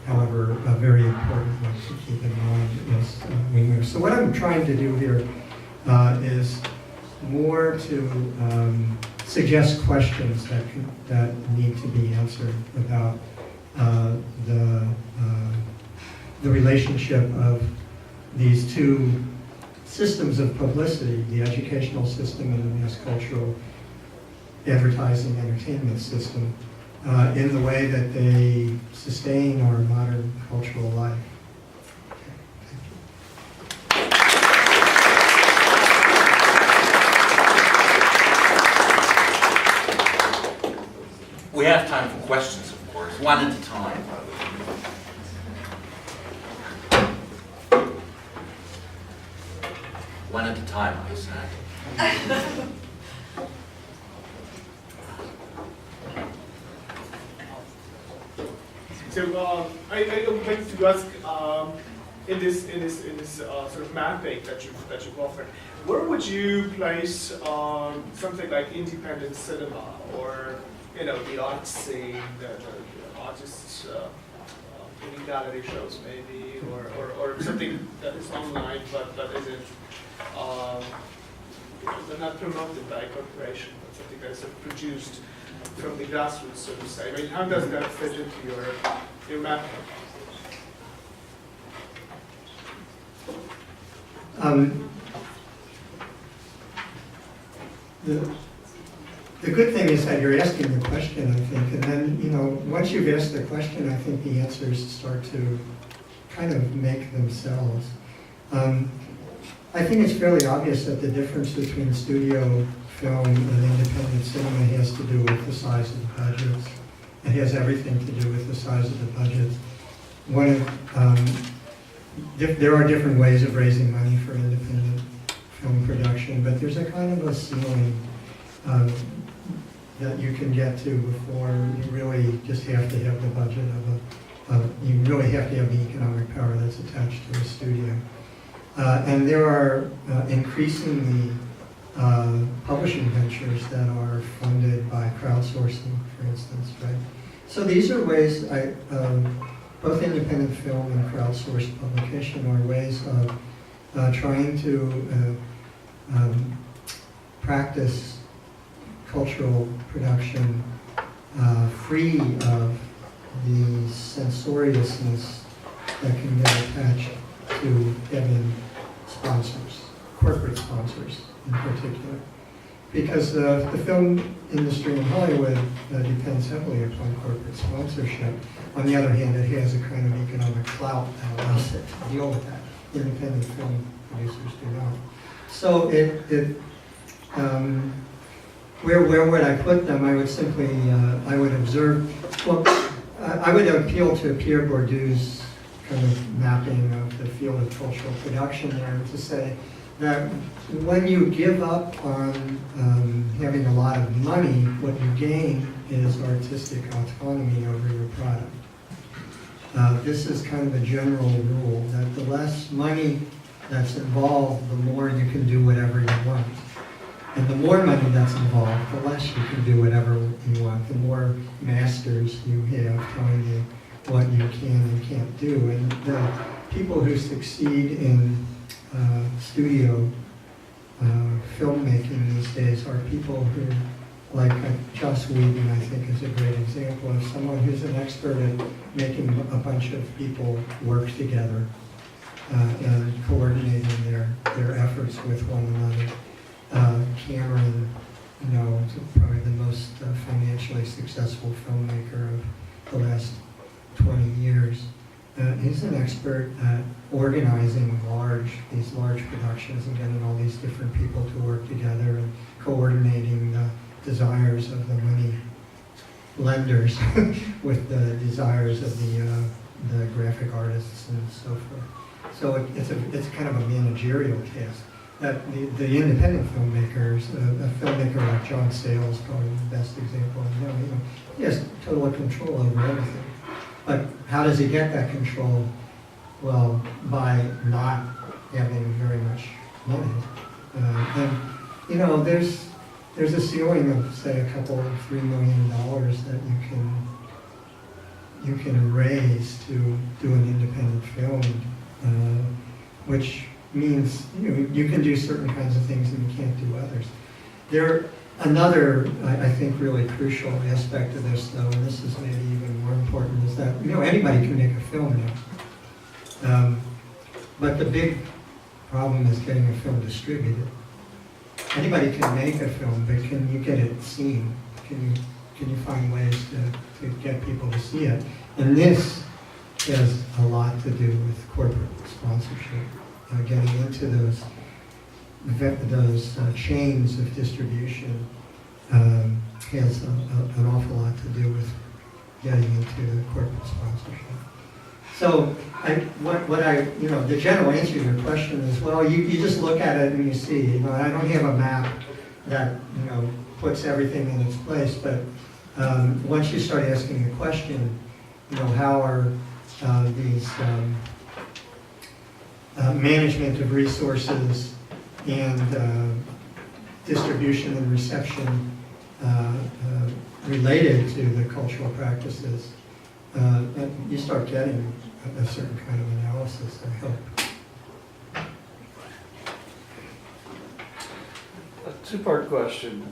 however, a very important one to keep in mind as we move. So what I'm trying to do here is more to suggest questions that need to be answered about the relationship of these two systems of publicity, the educational system and the mass cultural advertising entertainment system, in the way that they sustain our modern cultural life. We have time for questions, of course, one at a time. One at a time, I said. So I would like to ask, in this sort of mapping that you've offered, where would you place something like independent cinema, or the art scene, the artists giving gallery shows maybe, or something that is online but isn't not promoted by a corporation, but something that is sort of produced from the grassroots, so to say. I mean, how does that fit into your mapping? The good thing is that you're asking the question, I think, and then, once you've asked the question, I think the answers start to kind of make themselves. I think it's fairly obvious that the difference between studio film and independent cinema has to do with the size of the budgets. It has everything to do with the size of the budgets. There are different ways of raising money for independent film production, but there's a kind of a ceiling that you can get to before you really just have to have the budget you really have to have the economic power that's attached to a studio. And there are increasingly publishing ventures that are funded by crowdsourcing, for instance, right? So these are ways, both independent film and crowdsourced publication are ways of trying to practice cultural production free of the censoriousness that can get attached to having sponsors, corporate sponsors in particular. Because the film industry in Hollywood depends heavily upon corporate sponsorship. On the other hand, it has a kind of economic clout that allows it to deal with that. Independent film producers do not. So where would I put them? I would simply, I would observe, well, I would appeal to Pierre Bourdieu's kind of mapping of the field of cultural production there, to say that when you give up on having a lot of money, what you gain is artistic autonomy over your product. This is kind of a general rule, that the less money that's involved, the more you can do whatever you want. And the more money that's involved, the less you can do whatever you want, the more masters you have telling you what you can and can't do. And the people who succeed in studio filmmaking these days are people who, like Joss Whedon, I think, is a great example of someone who's an expert at making a bunch of people work together and coordinating their efforts with one another. Cameron, you know, is probably the most financially successful filmmaker of the last 20 years. He's an expert at organizing these large productions and getting all these different people to work together and coordinating the desires of the money lenders with the desires of the graphic artists and so forth. So it's kind of a managerial task. That the independent filmmakers, a filmmaker like John Sayles, probably the best example of him, you know, he has total control over everything. But how does he get that control? Well, by not having very much money. And you know, there's a ceiling of, say, a couple of $3 million that you can raise to do an independent film, which means you can do certain kinds of things and you can't do others. Another, I think, really crucial aspect of this, though, and this is maybe even more important, is that anybody can make a film now. But the big problem is getting a film distributed. Anybody can make a film, but can you get it seen? Can you find ways to get people to see it? And this has a lot to do with corporate sponsorship. Getting into those chains of distribution has an awful lot to do with getting into the corporate sponsorship. So, the general answer to your question is, well, you just look at it and you see. I don't have a map that puts everything in its place, but once you start asking the question, how are these management of resources and distribution and reception related to the cultural practices, you start getting a certain kind of analysis, I hope. A two-part question.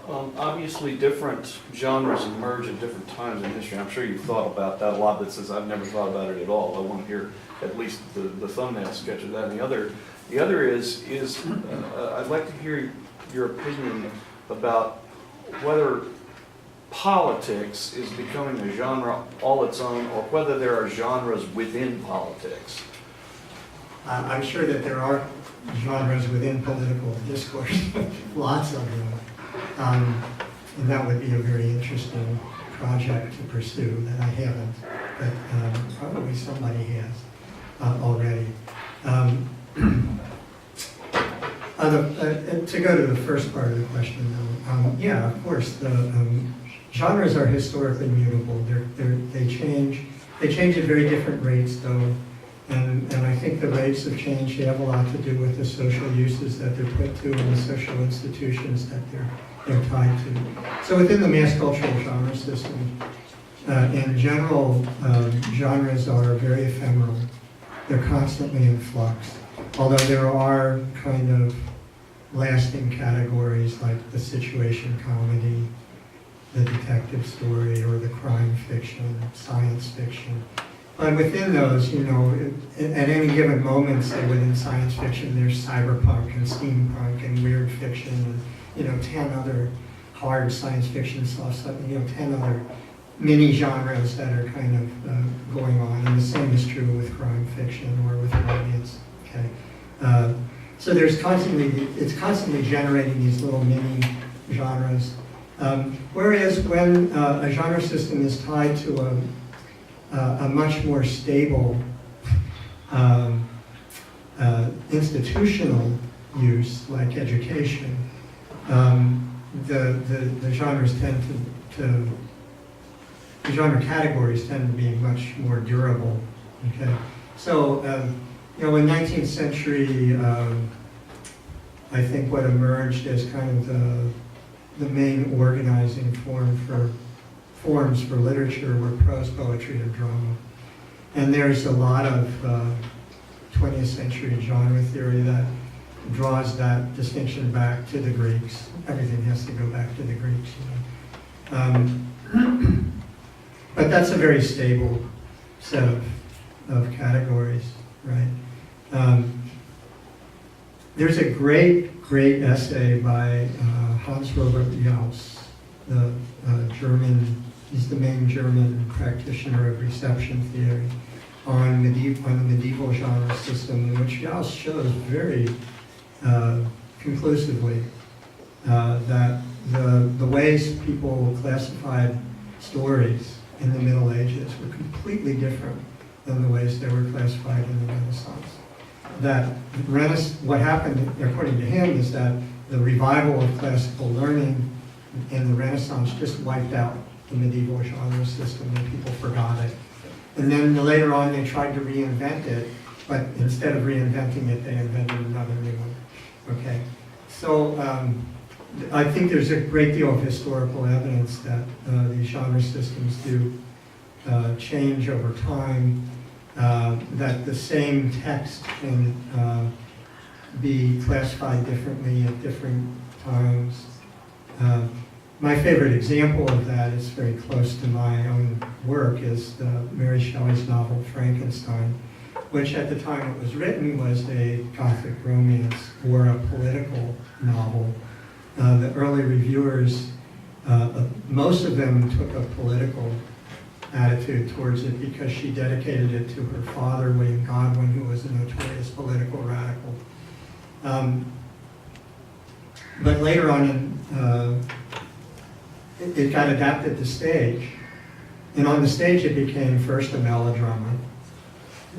Obviously, different genres emerge at different times in history. I'm sure you've thought about that a lot, but since I've never thought about it at all, I want to hear at least the thumbnail sketch of that. And the other is I'd like to hear your opinion about whether politics is becoming a genre all its own, or whether there are genres within politics. I'm sure that there are genres within political discourse, lots of them. And that would be a very interesting project to pursue that I haven't, but probably somebody has already. To go to the first part of the question, though, yeah, of course, the genres are historically mutable. They change. They change at very different rates, though, and I think the rates of change have a lot to do with the social uses that they're put to and the social institutions that they're tied to. So within the MassCultural genre system, in general, genres are very ephemeral. They're constantly in flux, although there are kind of lasting categories like the situation comedy, the detective story, or the crime fiction, science fiction. But within those, at any given moment, say within science fiction, there's cyberpunk and steampunk and weird fiction and 10 other hard science fiction stuff, 10 other mini genres that are kind of going on. And the same is true with crime fiction or with romance. Okay, so it's constantly generating these little mini genres. Whereas when a genre system is tied to a much more stable institutional use, like education, the genres tend to the genre categories tend to be much more durable. Okay, so you know, in 19th century, I think what emerged as kind of the main organizing forms for literature were prose poetry or drama, and there's a lot of 20th century genre theory that draws that distinction back to the Greeks. Everything has to go back to the Greeks, you know. But that's a very stable set of categories, right? There's a great essay by Hans Robert Jauss, the German, he's the main German practitioner of reception theory, on the medieval genre system, in which Jauss shows very conclusively that the ways people classified stories in the Middle Ages were completely different than the ways they were classified in the Renaissance. That what happened, according to him, is that the revival of classical learning in the Renaissance just wiped out the medieval genre system, and people forgot it. And then later on they tried to reinvent it, but instead of reinventing it, they invented another new one. Okay, so I think there's a great deal of historical evidence that these genre systems do change over time, that the same text can be classified differently at different times. My favorite example of that is very close to my own work, is Mary Shelley's novel Frankenstein, which at the time it was written was a Gothic romance or a political novel. The early reviewers, most of them took a political attitude towards it because she dedicated it to her father, William Godwin, who was a notorious political radical. But later on, it got adapted to stage. And on the stage it became first a melodrama,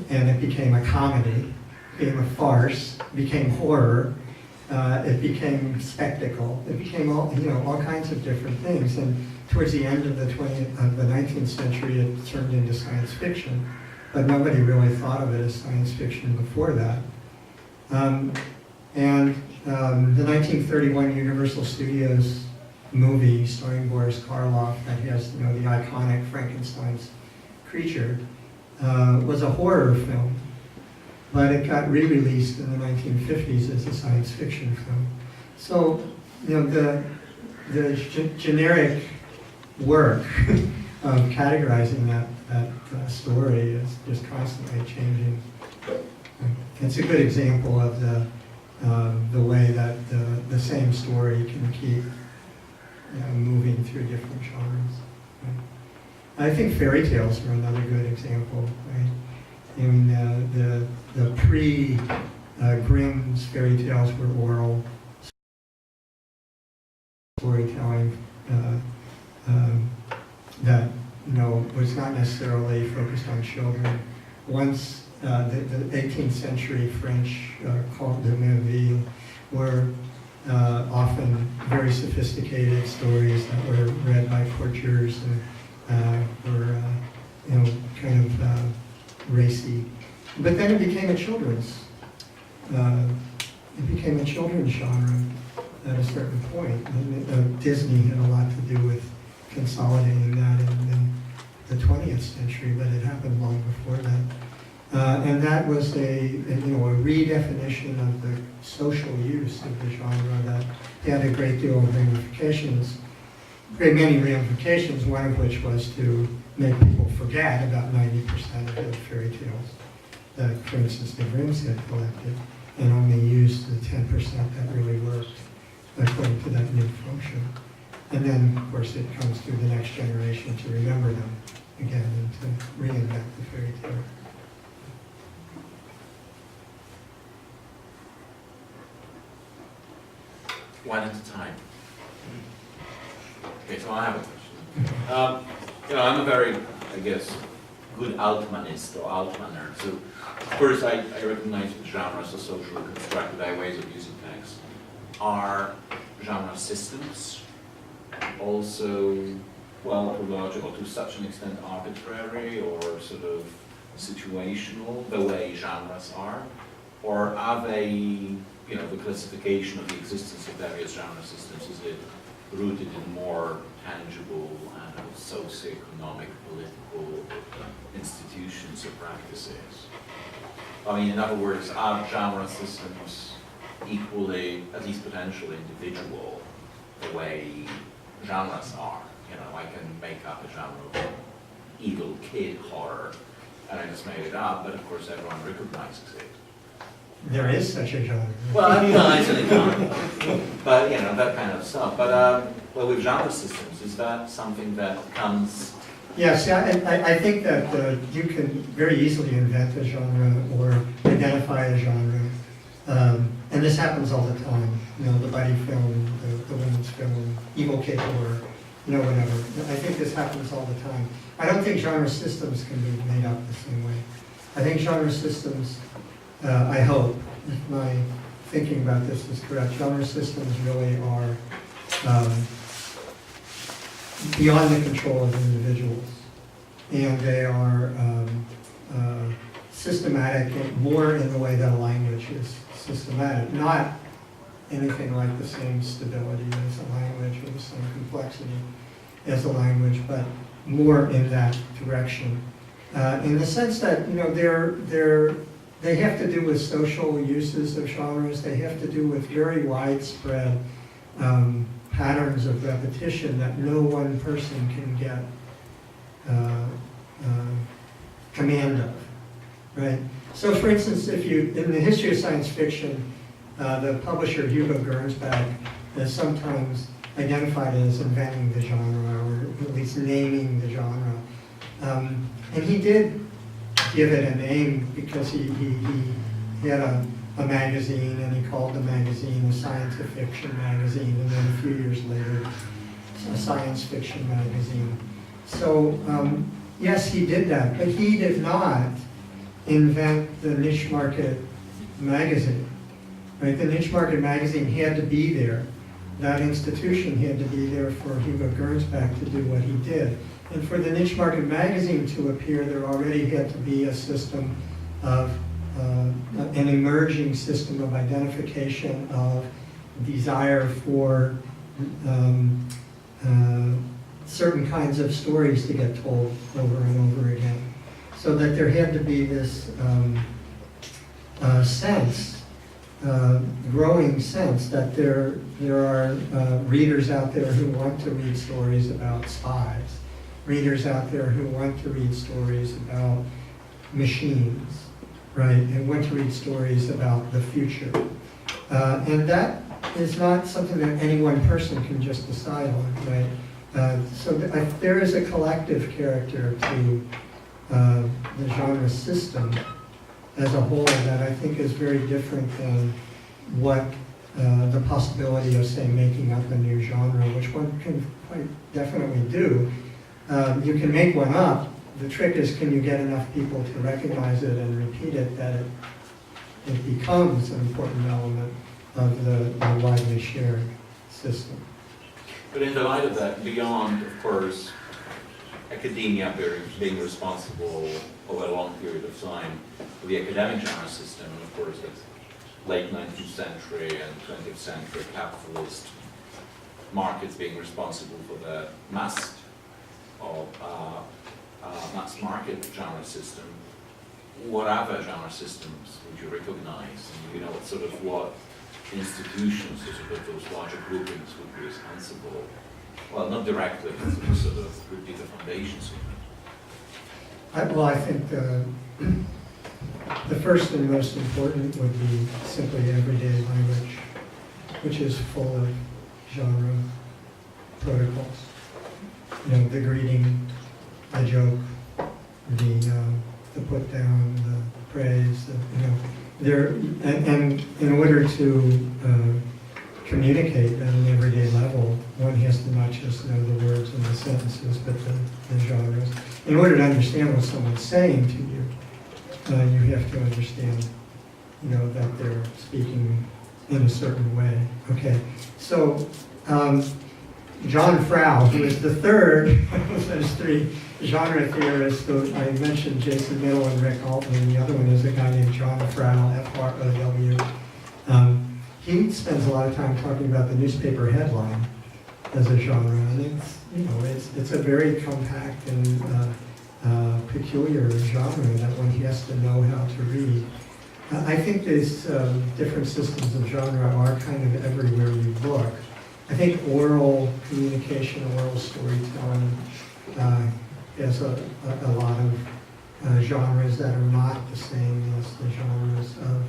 and it became a comedy, became a farce, became horror, it became spectacle, it became all kinds of different things. And towards the end of the 19th century, it turned into science fiction, but nobody really thought of it as science fiction before that. The 1931 Universal Studios movie starring Boris Karloff that has, the iconic Frankenstein's creature, was a horror film, but it got re-released in the 1950s as a science fiction film. So, the generic work of categorizing that story is just constantly changing. It's a good example of the way that the same story can keep moving through different genres. Right? I think fairy tales are another good example. Right? In the pre-Grimm's fairy tales were oral storytelling that was not necessarily focused on children. Once the 18th century French contes de Merveille were often very sophisticated stories that were read by courtiers and were kind of racy. But then it became a children's genre at a certain point. And Disney had a lot to do with consolidating that in the 20th century, but it happened long before that. And that was a redefinition of the social use of the genre that had a great deal of ramifications, many ramifications, one of which was to make people forget about 90% of the fairy tales that, for instance, the Grimms had collected, and only use the 10% that really worked according to that new function. And then, of course, it comes to the next generation to remember them again and to reinvent the fairy tale. One at a time. Okay, so I have a question. I'm a very, good Altmanist or Altmanner. So, of course, I recognize that genres are socially constructed by ways of using text. Are genre systems also, well, logical to such an extent arbitrary or sort of situational, the way genres are? Or are they, you know, the classification of the existence of various genre systems, is it rooted in more tangible, I don't know, socioeconomic, political institutions or practices? I mean, in other words, are genre systems equally, at least potentially, individual the way genres are? You know, I can make up a genre of evil kid horror, and I just made it up, but of course everyone recognizes it. There is such a genre. Well, it's an example, but you know, that kind of stuff. But well, with genre systems, is that something that comes? Yes, I think that you can very easily invent a genre or identify a genre. And this happens all the time. You know, the buddy film, the women's film, evil kid horror, you know, whatever. I think this happens all the time. I don't think genre systems can be made up the same way. I think genre systems, I hope, if my thinking about this is correct, genre systems really are beyond the control of individuals. And they are systematic, more in the way that a language is systematic, not anything like the same stability as a language or the same complexity as a language, but more in that direction. In the sense that, you know, they have to do with social uses of genres, they have to do with very widespread patterns of repetition that no one person can get command of, right? So for instance, if you, in the history of science fiction, the publisher Hugo Gernsback is sometimes identified as inventing the genre, or at least naming the genre. And he did give it a name because he had a magazine, and he called the magazine a science fiction magazine, and then a few years later, a science fiction magazine. So yes, he did that, but he did not invent the niche market magazine. Right? The niche market magazine had to be there. That institution had to be there for Hugo Gernsback to do what he did. And for the niche market magazine to appear, there already had to be a system of, an emerging system of identification of desire for certain kinds of stories to get told over and over again. So that there had to be this sense, growing sense that there are readers out there who want to read stories about spies, readers out there who want to read stories about machines, right, and want to read stories about the future. And that is not something that any one person can just decide on, right? So there is a collective character to the genre system as a whole that I think is very different than what the possibility of, say, making up a new genre, which one can quite definitely do. You can make one up. The trick is, can you get enough people to recognize it and repeat it that it becomes an important element of the widely shared system. But in the light of that, beyond, of course, academia being responsible over a long period of time for the academic genre system, and of course that's late 19th century and 20th century capitalist markets being responsible for the mass market genre system, what other genre systems would you recognize? And, you know, what institutions or sort of those larger groupings would be responsible? Well, not directly, but sort of would be the foundations of it. Well, I think the first and most important would be simply everyday language, which is full of genre protocols. You know, the greeting, the joke, the put down, the praise, you know, and in order to communicate at an everyday level, one has to not just know the words and the sentences, but the genres. In order to understand what someone's saying to you, you have to understand, that they're speaking in a certain way. Okay, so John Frau, who is the third of those three genre theorists, so I mentioned Jason Middle and Rick Altman. The other one is a guy named John Frau, F-R-O-W. He spends a lot of time talking about the newspaper headline as a genre, and it's a very compact and peculiar genre that one has to know how to read. I think these different systems of genre are kind of everywhere you look. I think oral communication, oral storytelling has a lot of genres that are not the same as the genres of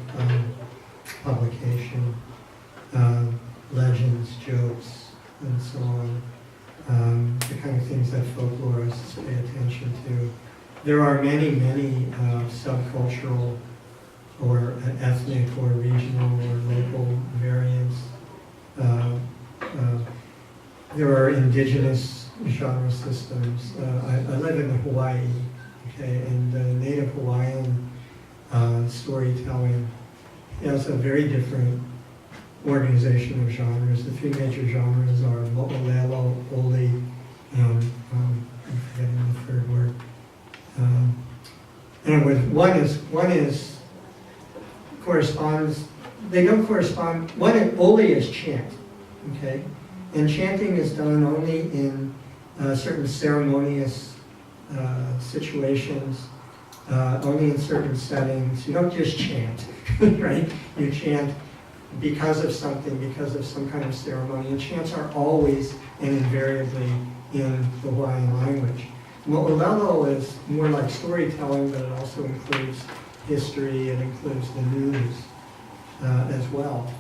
publication, legends, jokes, and so on. The kind of things that folklorists pay attention to. There are many subcultural or ethnic or regional or local variants. There are indigenous genre systems. I live in Hawaii, okay, and Native Hawaiian storytelling has a very different organization of genres. The three major genres are mo'olelo, oli, and I'm forgetting the third word. Anyway, one is corresponds. They don't correspond. Oli is chant, okay, and chanting is done only in certain ceremonious situations, only in certain settings. You don't just chant, right? You chant because of something, because of some kind of ceremony. And chants are always and invariably in the Hawaiian language. Mo'olelo is more like storytelling, but it also includes history, it includes the news as well.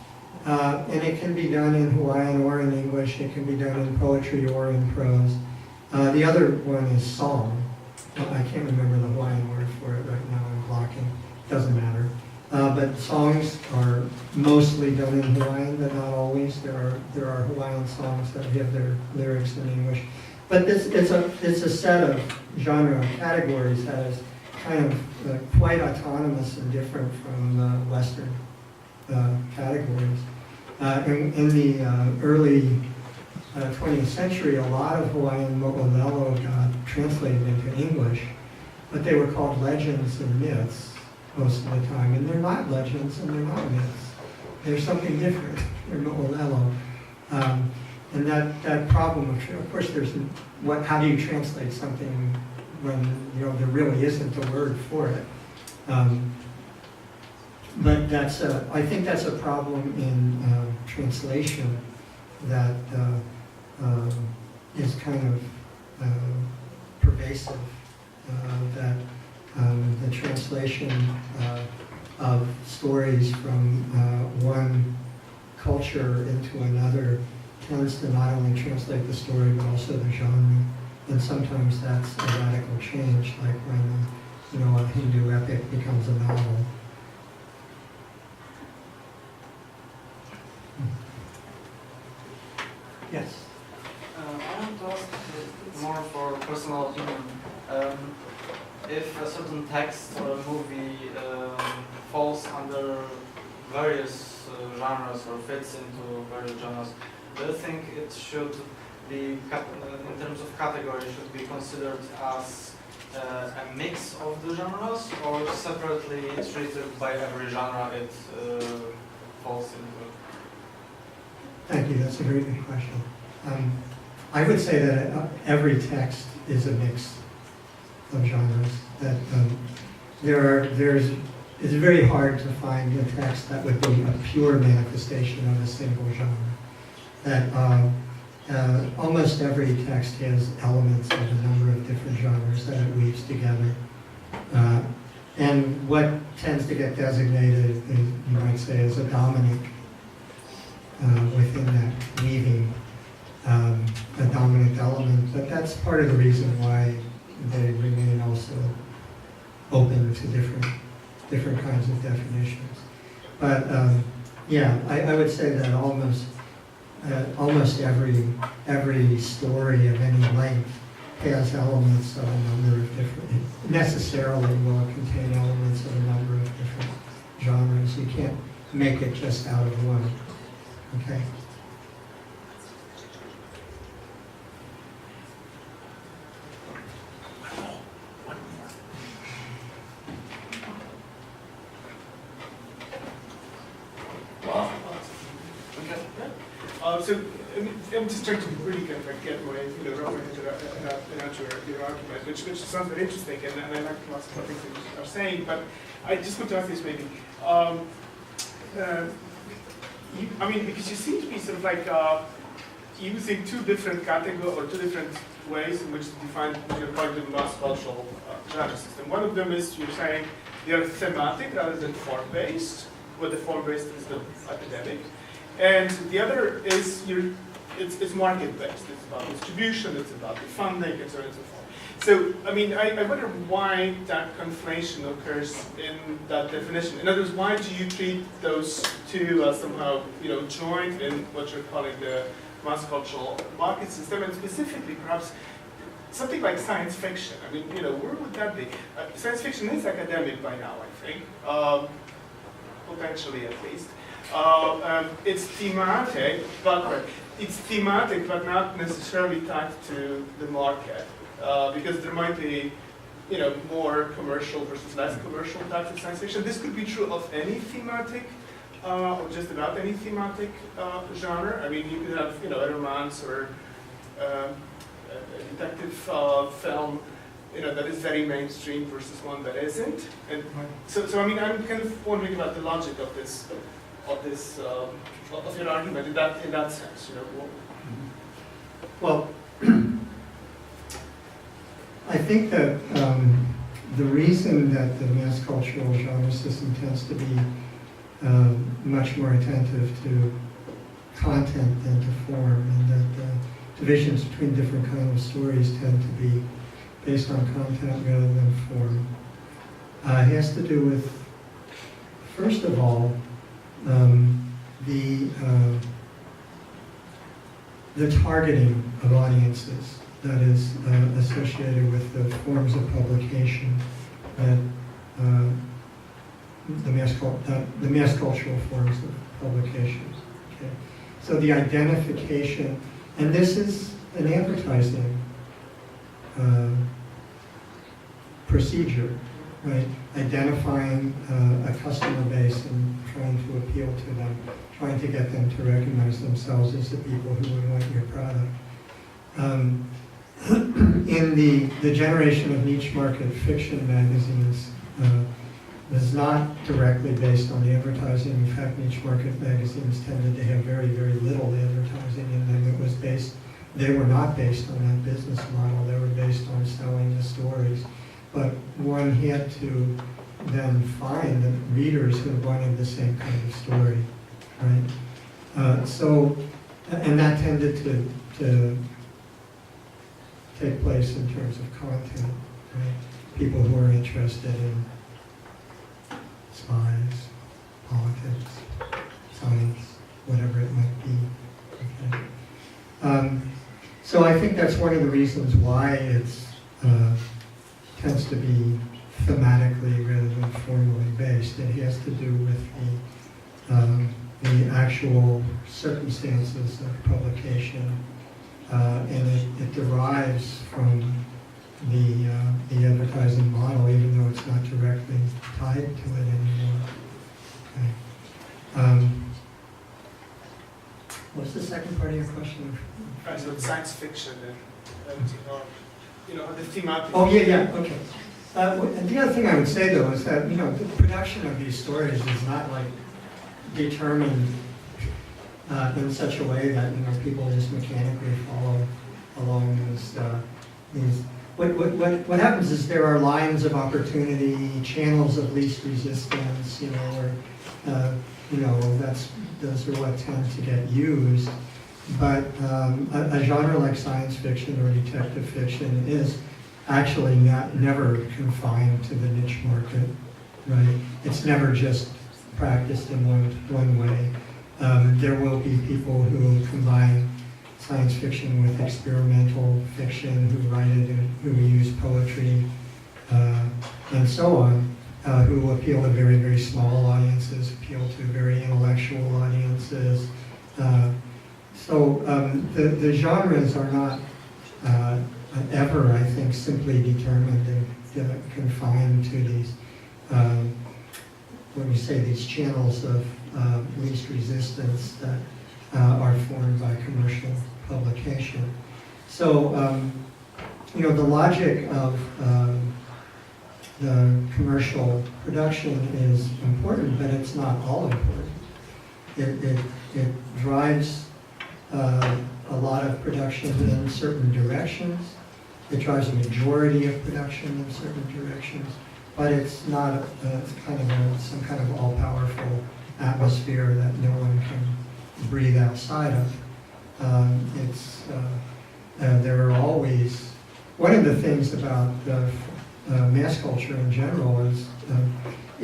And it can be done in Hawaiian or in English, it can be done in poetry or in prose. The other one is song. I can't remember the Hawaiian word for it right now, I'm blocking, doesn't matter. But songs are mostly done in Hawaiian, but not always. There are Hawaiian songs that have their lyrics in English. But it's a set of genre categories that is kind of quite autonomous and different from Western categories. In the early 20th century, a lot of Hawaiian mo'olelo got translated into English, but they were called legends and myths most of the time, and they're not legends and they're not myths. They're something different. They're mo'olelo. And that problem of course, how do you translate something when there really isn't a word for it? But I think that's a problem in translation that is kind of pervasive. That the translation of stories from one culture into another tends to not only translate the story but also the genre, and sometimes that's a radical change, like when a Hindu epic becomes a novel. Yes. I want to ask more for personal opinion. If a certain text or a movie falls under various genres or fits into various genres, do you think it should be, in terms of category, should be considered as a mix of the genres, or separately treated by every genre it falls into? Thank you, that's a very good question. I would say that every text is a mix of genres. That it's very hard to find a text that would be a pure manifestation of a single genre. That almost every text has elements of a number of different genres that it weaves together. And what tends to get designated, you might say, as a dominant within that weaving, a dominant element. But that's part of the reason why they remain also open to different kinds of definitions. But yeah, I would say that almost almost every story of any length has elements of a number of different, necessarily will contain elements of a number of different genres. You can't make it just out of one, okay? Wow. So I'm just trying to really kind of like get my rubber into your argument, which sounds very interesting, and I like lots of things that you are saying. But I just want to ask this maybe. I mean, because you seem to be sort of like using two different categories or two different ways in which to define your point of MassCultural genre system. One of them is you're saying they are thematic rather than form-based, where the form-based is the academic. And the other is it's market-based. It's about distribution, it's about the funding, and so on and so forth. So, I mean, I wonder why that conflation occurs in that definition. In other words, why do you treat those two as somehow, joined in what you're calling the MassCultural market system, and specifically, perhaps, something like science fiction? I mean, where would that be? Science fiction is academic by now, I think, potentially at least. It's thematic, but not necessarily tied to the market, because there might be, more commercial versus less commercial types of science fiction. This could be true of any thematic, or just about any thematic genre. I mean, you could have, a romance or a detective film, that is very mainstream versus one that isn't. And so I mean, I'm kind of wondering about the logic of this. Of your argument in that sense, Well, I think that the reason that the MassCultural genre system tends to be much more attentive to content than to form, and that the divisions between different kinds of stories tend to be based on content rather than form, has to do with, first of all, the targeting of audiences that is associated with the forms of publication that the MassCultural forms of publications. Okay, so the identification, and this is an advertising procedure, right? Identifying a customer base and trying to appeal to them, trying to get them to recognize themselves as the people who would want your product. In the generation of niche market fiction magazines, was not directly based on advertising. In fact, niche market magazines tended to have very, very little advertising in them. It was they were not based on that business model. They were based on selling the stories. But one had to then find the readers who wanted the same kind of story, right? And that tended to take place in terms of content, right? People who are interested in spies, politics, science, whatever it might be. Okay? So I think that's one of the reasons why it's tends to be thematically rather than formally based. It has to do with the actual circumstances of publication, and it derives from the advertising model, even though it's not directly tied to it anymore. Okay. What's the second part of your question? So science fiction and the thematic. Oh, yeah, okay. And the other thing I would say, though, is that, the production of these stories is not, like, determined in such a way that, people just mechanically follow along these. What happens is there are lines of opportunity, channels of least resistance, those are what tend to get used. But a genre like science fiction or detective fiction is actually never confined to the niche market, right? It's never just practiced in one way. There will be people who combine science fiction with experimental fiction, who write it, who use poetry, and so on, who appeal to very, very small audiences, appeal to very intellectual audiences. The genres are not ever, I think, simply determined and confined to these, when we say these channels of least resistance that are formed by commercial publication. So, the logic of the commercial production is important, but it's not all important. It drives a lot of production in certain directions. It drives a majority of production in certain directions, but it's not some kind of all-powerful atmosphere that no one can breathe outside of. There are always, one of the things about mass culture in general is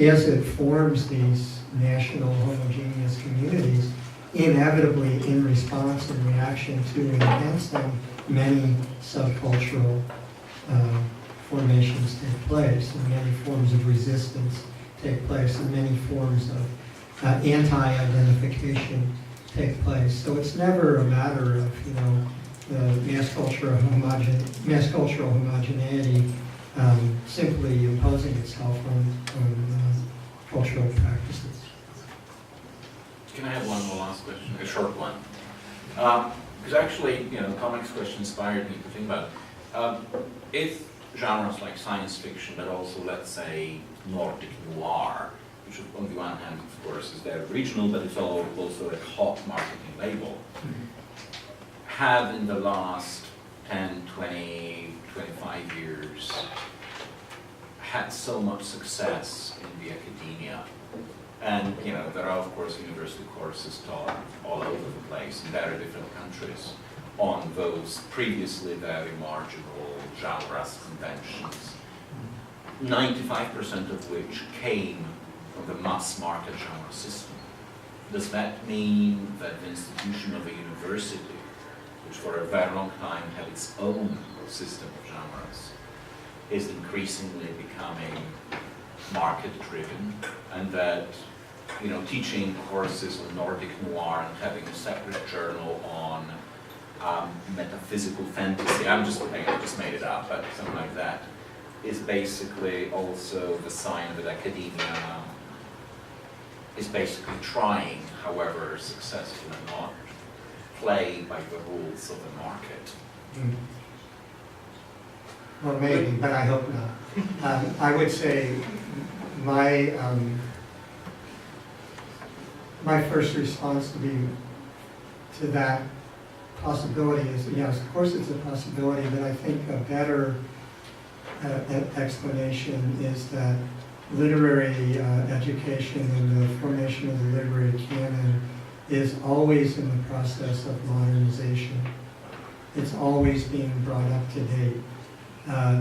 as it forms these national homogeneous communities, inevitably in response and reaction to and against them, many subcultural formations take place, and many forms of resistance take place, and many forms of anti-identification take place. So it's never a matter of mass cultural homogeneity simply imposing itself on cultural practices. Can I have one more last question, a short one? Because actually, the comics question inspired me to think about if genres like science fiction, but also, let's say, Nordic noir, which on the one hand, of course, is very regional, but it's also a hot marketing label, have in the last 10, 20, 25 years had so much success in the academia. And there are, of course, university courses taught all over the place in very different countries on those previously very marginal genres, conventions, 95% of which came from the mass market genre system. Does that mean that the institution of a university, which for a very long time had its own system of genres, is increasingly becoming market-driven, and that teaching courses on Nordic noir and having a separate journal on metaphysical fantasy, I just made it up, but something like that, is basically also the sign that academia is basically trying, however successful or not, play by the rules of the market. Well, maybe, but I hope not. I would say my first response to that possibility is, yes, of course it's a possibility, but I think a better explanation is that literary education and the formation of the literary canon is always in the process of modernization. It's always being brought up to date.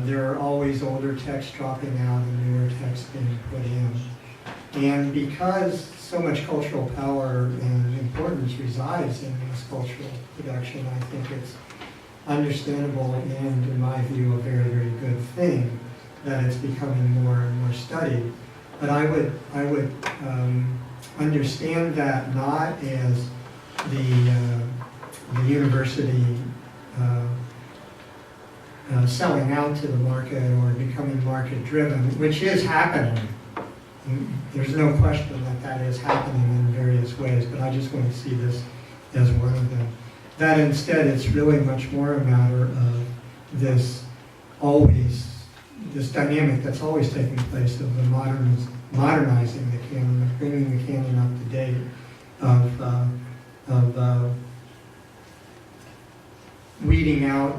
There are always older texts dropping out and newer texts being put in. And because so much cultural power and importance resides in this cultural production, I think it's understandable and, in my view, a very, very good thing that it's becoming more and more studied. But I would understand that not as the university selling out to the market or becoming market-driven, which is happening. There's no question that is happening in various ways, but I just want to see this as one of them. That instead, it's really much more a matter of this dynamic that's always taking place of the modernizing the canon, of bringing the canon up to date, of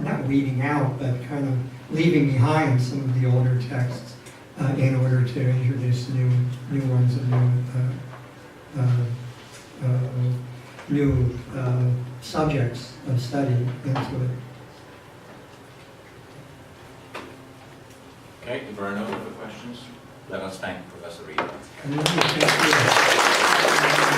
not weeding out, but kind of leaving behind some of the older texts in order to introduce new ones and new subjects of study into it. Okay, if there are no further questions, let us thank Professor Rieder. Thank you.